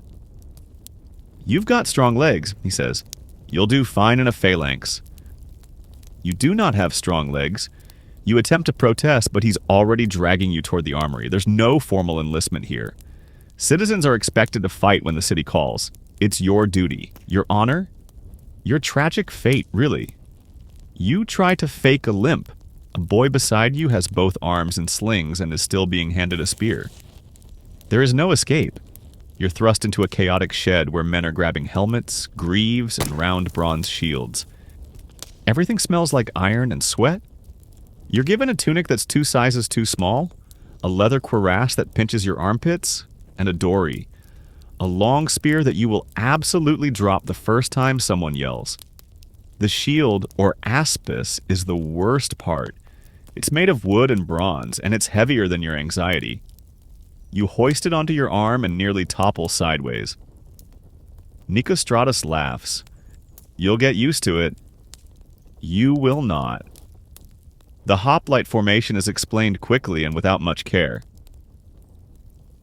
S1: You've got strong legs, he says. You'll do fine in a phalanx. You do not have strong legs. You attempt to protest, but he's already dragging you toward the armory. There's no formal enlistment here. Citizens are expected to fight when the city calls. It's your duty, your honor, your tragic fate, really. You try to fake a limp. A boy beside you has both arms in slings and is still being handed a spear. There is no escape. You're thrust into a chaotic shed where men are grabbing helmets, greaves, and round bronze shields. Everything smells like iron and sweat. You're given a tunic that's 2 sizes too small, a leather cuirass that pinches your armpits, and a dory. A long spear that you will absolutely drop the first time someone yells. The shield, or aspis, is the worst part. It's made of wood and bronze, and it's heavier than your anxiety. You hoist it onto your arm and nearly topple sideways. Nikostratos laughs. You'll get used to it. You will not. The hoplite formation is explained quickly and without much care.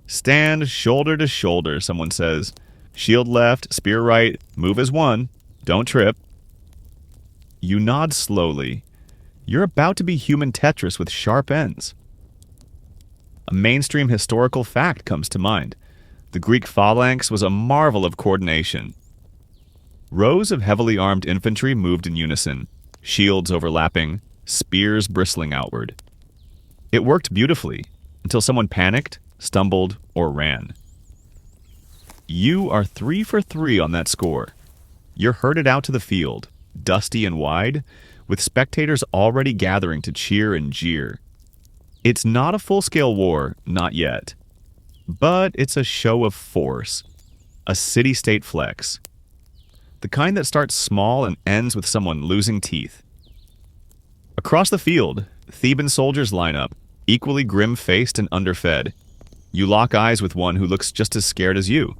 S1: Stand shoulder to shoulder, someone says. Shield left, spear right, move as one. Don't trip. You nod slowly. You're about to be human Tetris with sharp ends. A mainstream historical fact comes to mind. The Greek phalanx was a marvel of coordination. Rows of heavily armed infantry moved in unison, shields overlapping, spears bristling outward. It worked beautifully, until someone panicked, stumbled, or ran. You are 3 for 3 on that score. You're herded out to the field, dusty and wide, with spectators already gathering to cheer and jeer. It's not a full-scale war, not yet. But it's a show of force. A city-state flex. The kind that starts small and ends with someone losing teeth. Across the field, Theban soldiers line up, equally grim-faced and underfed. You lock eyes with one who looks just as scared as you.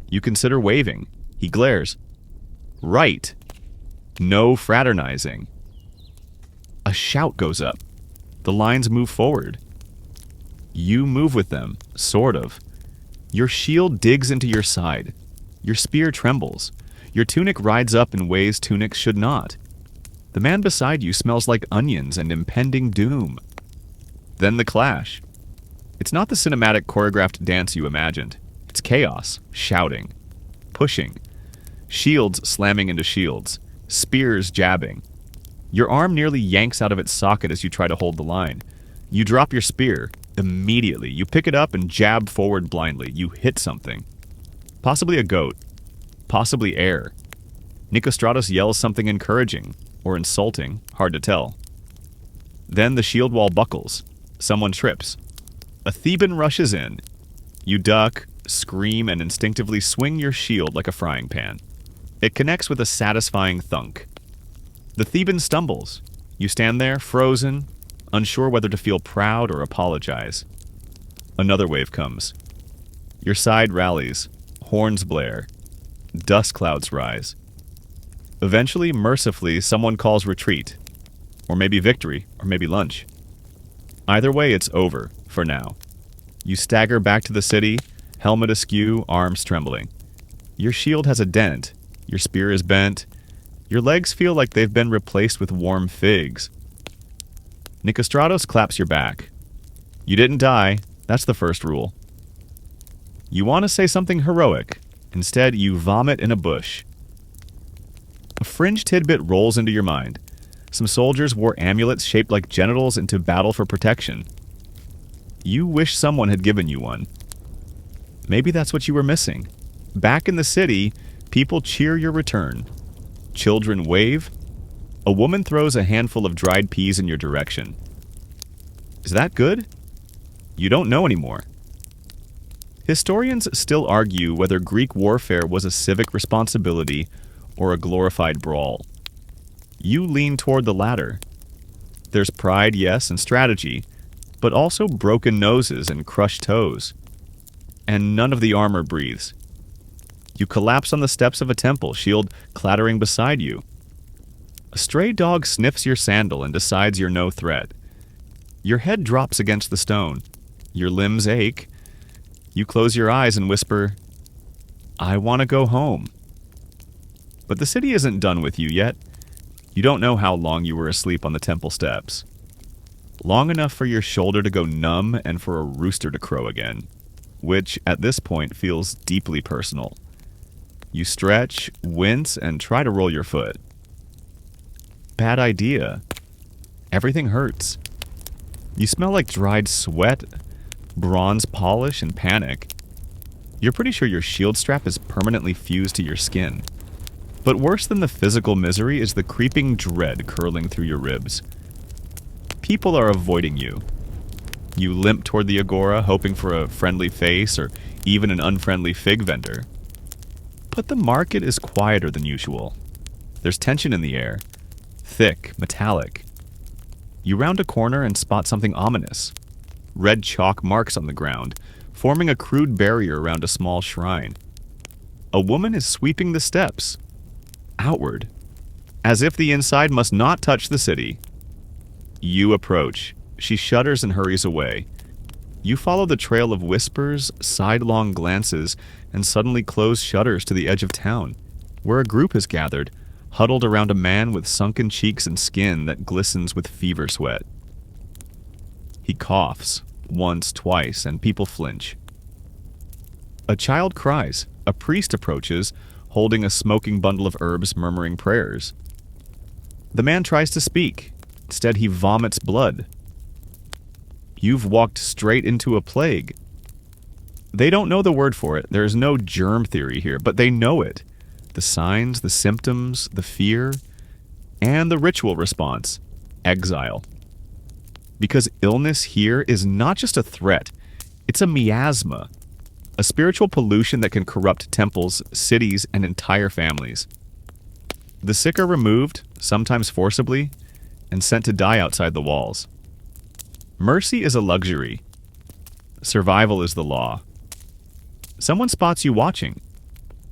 S1: You consider waving. He glares. Right. No fraternizing. A shout goes up. The lines move forward. You move with them, sort of. Your shield digs into your side. Your spear trembles. Your tunic rides up in ways tunics should not. The man beside you smells like onions and impending doom. Then the clash. It's not the cinematic choreographed dance you imagined. It's chaos, shouting, pushing, shields slamming into shields, spears jabbing. Your arm nearly yanks out of its socket as you try to hold the line. You drop your spear. Immediately, you pick it up and jab forward blindly. You hit something. Possibly a goat. Possibly air. Nikostratos yells something encouraging, or insulting, hard to tell. Then the shield wall buckles. Someone trips. A Theban rushes in. You duck, scream, and instinctively swing your shield like a frying pan. It connects with a satisfying thunk. The Theban stumbles. You stand there, frozen, unsure whether to feel proud or apologize. Another wave comes. Your side rallies, horns blare, dust clouds rise. Eventually, mercifully, someone calls retreat, or maybe victory, or maybe lunch. Either way, it's over, for now. You stagger back to the city, helmet askew, arms trembling. Your shield has a dent, your spear is bent, your legs feel like they've been replaced with warm figs. Nicostratos claps your back. You didn't die, that's the first rule. You want to say something heroic. Instead, you vomit in a bush. A fringe tidbit rolls into your mind. Some soldiers wore amulets shaped like genitals into battle for protection. You wish someone had given you one. Maybe that's what you were missing. Back in the city, people cheer your return. Children wave. A woman throws a handful of dried peas in your direction. Is that good? You don't know anymore. Historians still argue whether Greek warfare was a civic responsibility or a glorified brawl. You lean toward the latter. There's pride, yes, and strategy, but also broken noses and crushed toes. And none of the armor breathes. You collapse on the steps of a temple, shield clattering beside you. A stray dog sniffs your sandal and decides you're no threat. Your head drops against the stone. Your limbs ache. You close your eyes and whisper, "I want to go home." But the city isn't done with you yet. You don't know how long you were asleep on the temple steps. Long enough for your shoulder to go numb and for a rooster to crow again, which at this point feels deeply personal. You stretch, wince, and try to roll your foot. Bad idea. Everything hurts. You smell like dried sweat, bronze polish, and panic. You're pretty sure your shield strap is permanently fused to your skin. But worse than the physical misery is the creeping dread curling through your ribs. People are avoiding you. You limp toward the agora, hoping for a friendly face or even an unfriendly fig vendor. But the market is quieter than usual. There's tension in the air. Thick, metallic. You round a corner and spot something ominous. Red chalk marks on the ground, forming a crude barrier around a small shrine. A woman is sweeping the steps. Outward. As if the inside must not touch the city. You approach. She shudders and hurries away. You follow the trail of whispers, sidelong glances, and suddenly closed shutters to the edge of town, where a group has gathered, huddled around a man with sunken cheeks and skin that glistens with fever sweat. He coughs, once, twice, and people flinch. A child cries. A priest approaches, holding a smoking bundle of herbs, murmuring prayers. The man tries to speak. Instead, he vomits blood. You've walked straight into a plague. They don't know the word for it. There is no germ theory here, but they know it. The signs, the symptoms, the fear, and the ritual response, exile. Because illness here is not just a threat, it's a miasma, a spiritual pollution that can corrupt temples, cities, and entire families. The sick are removed, sometimes forcibly, and sent to die outside the walls. Mercy is a luxury. Survival is the law. Someone spots you watching.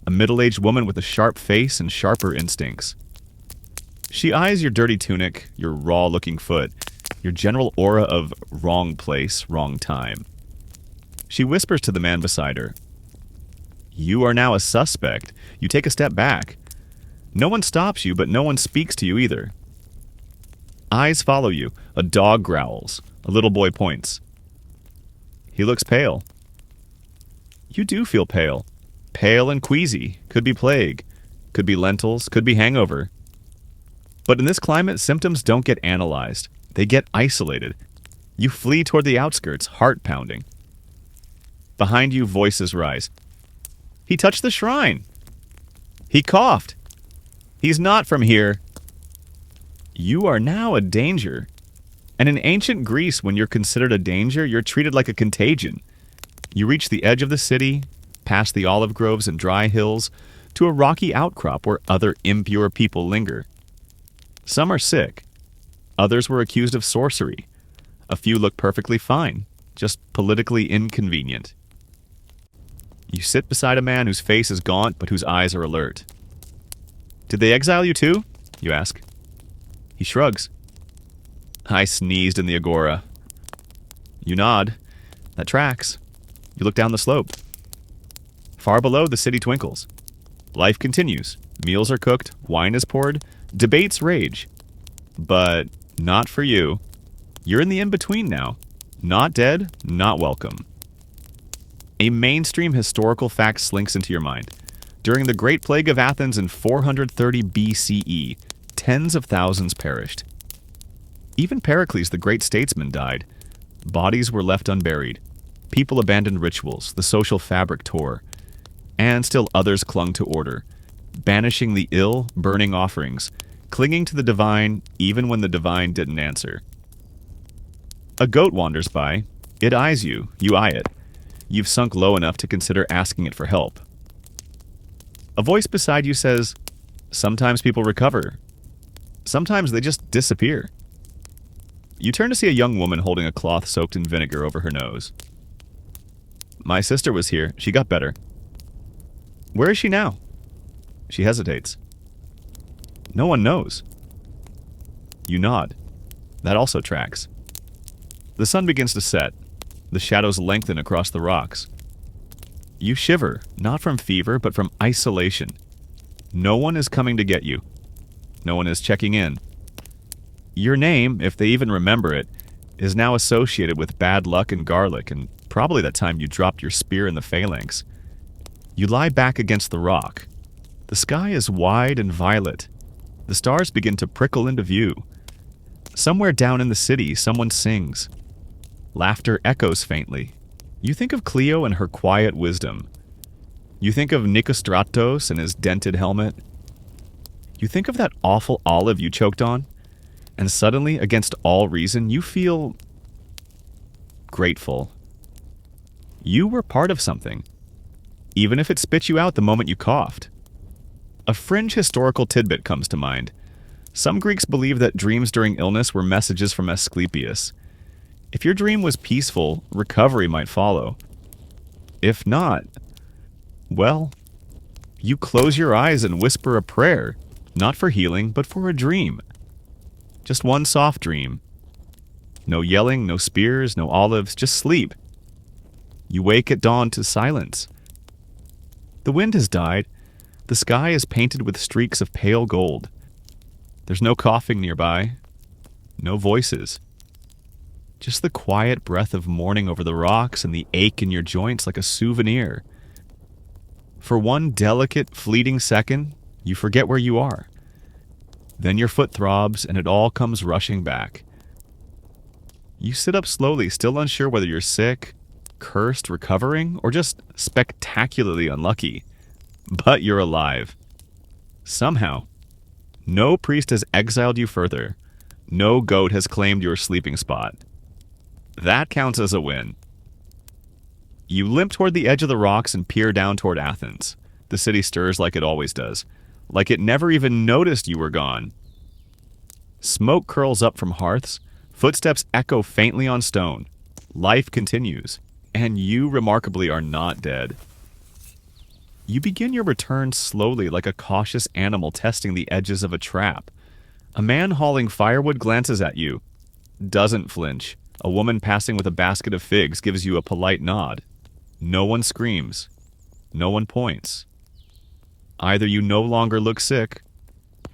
S1: A middle-aged woman with a sharp face and sharper instincts. She eyes your dirty tunic, your raw-looking foot, your general aura of wrong place, wrong time. She whispers to the man beside her. You are now a suspect. You take a step back. No one stops you, but no one speaks to you either. Eyes follow you. A dog growls. A little boy points. He looks pale. You do feel pale. Pale and queasy. Could be plague. Could be lentils. Could be hangover. But in this climate, symptoms don't get analyzed. They get isolated. You flee toward the outskirts, heart pounding. Behind you, voices rise. He touched the shrine. He coughed. He's not from here. You are now a danger. And in ancient Greece, when you're considered a danger, you're treated like a contagion. You reach the edge of the city, past the olive groves and dry hills, to a rocky outcrop where other impure people linger. Some are sick. Others were accused of sorcery. A few looked perfectly fine, just politically inconvenient. You sit beside a man whose face is gaunt but whose eyes are alert. "Did they exile you too?" you ask. He shrugs. "I sneezed in the agora." You nod. That tracks. You look down the slope. Far below, the city twinkles. Life continues. Meals are cooked, wine is poured, debates rage. But not for you. You're in the in-between now. Not dead, not welcome. A mainstream historical fact slinks into your mind. During the Great Plague of Athens in 430 BCE, tens of thousands perished. Even Pericles, the great statesman, died. Bodies were left unburied. People abandoned rituals, the social fabric tore. And still others clung to order, banishing the ill, burning offerings, clinging to the divine even when the divine didn't answer. A goat wanders by. It eyes you. You eye it. You've sunk low enough to consider asking it for help. A voice beside you says, "Sometimes people recover. Sometimes they just disappear." You turn to see a young woman holding a cloth soaked in vinegar over her nose. "My sister was here. She got better." "Where is she now?" She hesitates. "No one knows." You nod. That also tracks. The sun begins to set. The shadows lengthen across the rocks. You shiver, not from fever, but from isolation. No one is coming to get you. No one is checking in. Your name, if they even remember it, is now associated with bad luck and garlic, and probably that time you dropped your spear in the phalanx. You lie back against the rock. The sky is wide and violet. The stars begin to prickle into view. Somewhere down in the city, someone sings. Laughter echoes faintly. You think of Cleo and her quiet wisdom. You think of Nicostratos and his dented helmet. You think of that awful olive you choked on, and suddenly, against all reason, you feel grateful. You were part of something, even if it spit you out the moment you coughed. A fringe historical tidbit comes to mind. Some Greeks believed that dreams during illness were messages from Asclepius. If your dream was peaceful, recovery might follow. If not, well, you close your eyes and whisper a prayer, not for healing, but for a dream. Just one soft dream. No yelling, no spears, no olives, just sleep. You wake at dawn to silence. The wind has died. The sky is painted with streaks of pale gold. There's no coughing nearby. No voices. Just the quiet breath of morning over the rocks and the ache in your joints like a souvenir. For one delicate, fleeting second, you forget where you are. Then your foot throbs and it all comes rushing back. You sit up slowly, still unsure whether you're sick, cursed, recovering, or just spectacularly unlucky. But you're alive. Somehow. No priest has exiled you further. No goat has claimed your sleeping spot. That counts as a win. You limp toward the edge of the rocks and peer down toward Athens. The city stirs like it always does, like it never even noticed you were gone. Smoke curls up from hearths, footsteps echo faintly on stone. Life continues, and you remarkably are not dead. You begin your return slowly like a cautious animal testing the edges of a trap. A man hauling firewood glances at you, doesn't flinch. A woman passing with a basket of figs gives you a polite nod. No one screams. No one points. Either you no longer look sick,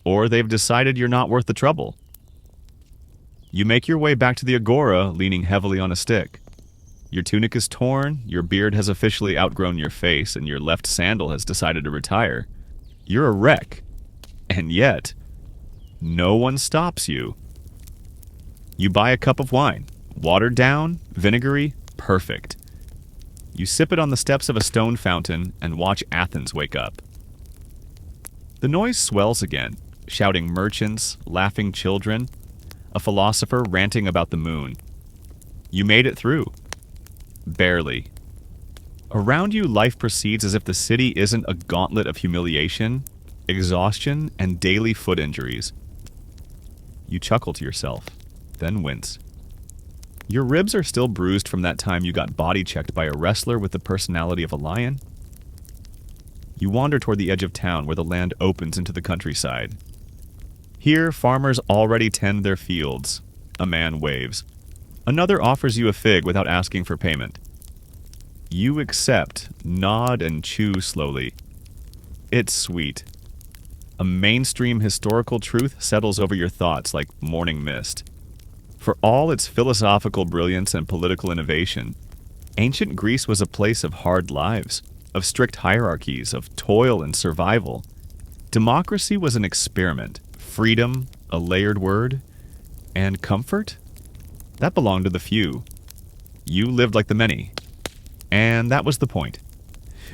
S1: or they've decided you're not worth the trouble. You make your way back to the agora, leaning heavily on a stick. Your tunic is torn, your beard has officially outgrown your face, and your left sandal has decided to retire. You're a wreck. And yet, no one stops you. You buy a cup of wine. Watered down, vinegary, perfect. You sip it on the steps of a stone fountain and watch Athens wake up. The noise swells again, shouting merchants, laughing children, a philosopher ranting about the moon. You made it through. Barely. Around you, life proceeds as if the city isn't a gauntlet of humiliation, exhaustion, and daily foot injuries. You chuckle to yourself, then wince. Your ribs are still bruised from that time you got body checked by a wrestler with the personality of a lion. You wander toward the edge of town where the land opens into the countryside. Here, farmers already tend their fields. A man waves. Another offers you a fig without asking for payment. You accept, nod, and chew slowly. It's sweet. A mainstream historical truth settles over your thoughts like morning mist. For all its philosophical brilliance and political innovation, ancient Greece was a place of hard lives, of strict hierarchies, of toil and survival. Democracy was an experiment. Freedom, a layered word, and comfort? That belonged to the few. You lived like the many. And that was the point.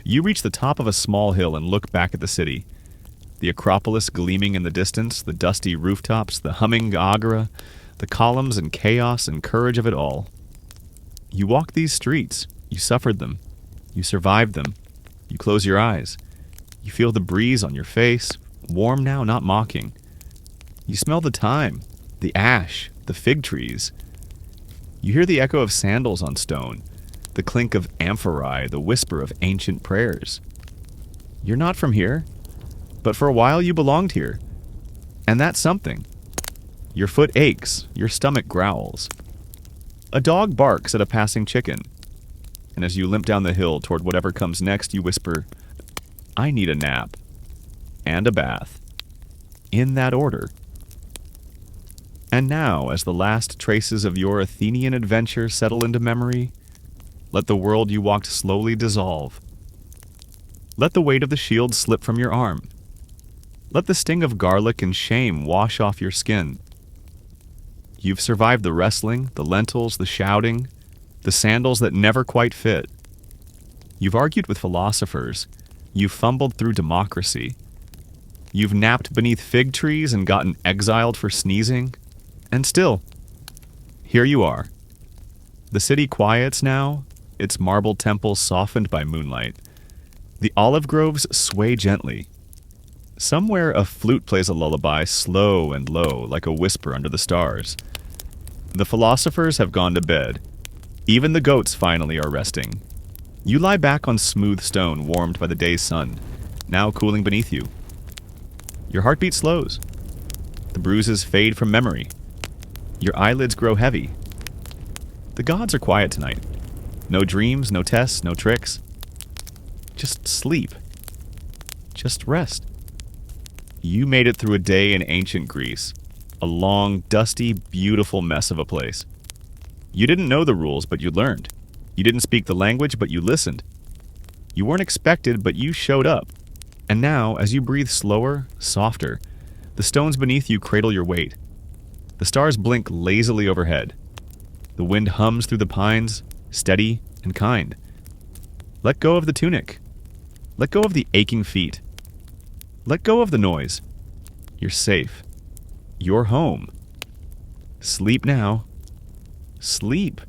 S1: You reach the top of a small hill and look back at the city. The Acropolis gleaming in the distance, the dusty rooftops, the humming agora, the columns and chaos and courage of it all. You walk these streets. You suffered them. You survived them. You close your eyes. You feel the breeze on your face, warm now, not mocking. You smell the thyme, the ash, the fig trees. You hear the echo of sandals on stone, the clink of amphorae, the whisper of ancient prayers. You're not from here, but for a while you belonged here. And that's something. Your foot aches, your stomach growls. A dog barks at a passing chicken. And as you limp down the hill toward whatever comes next, you whisper, I need a nap. And a bath. In that order. And now, as the last traces of your Athenian adventure settle into memory, let the world you walked slowly dissolve. Let the weight of the shield slip from your arm. Let the sting of garlic and shame wash off your skin. You've survived the wrestling, the lentils, the shouting, the sandals that never quite fit. You've argued with philosophers. You've fumbled through democracy. You've napped beneath fig trees and gotten exiled for sneezing. And still, here you are. The city quiets now, its marble temples softened by moonlight. The olive groves sway gently. Somewhere a flute plays a lullaby slow and low, like a whisper under the stars. The philosophers have gone to bed. Even the goats finally are resting. You lie back on smooth stone warmed by the day's sun, now cooling beneath you. Your heartbeat slows. The bruises fade from memory. Your eyelids grow heavy. The gods are quiet tonight. No dreams, no tests, no tricks. Just sleep. Just rest. You made it through a day in ancient Greece. A long, dusty, beautiful mess of a place. You didn't know the rules, but you learned. You didn't speak the language, but you listened. You weren't expected, but you showed up. And now, as you breathe slower, softer, the stones beneath you cradle your weight. The stars blink lazily overhead. The wind hums through the pines, steady and kind. Let go of the tunic. Let go of the aching feet. Let go of the noise. You're safe. You're home. Sleep now. Sleep.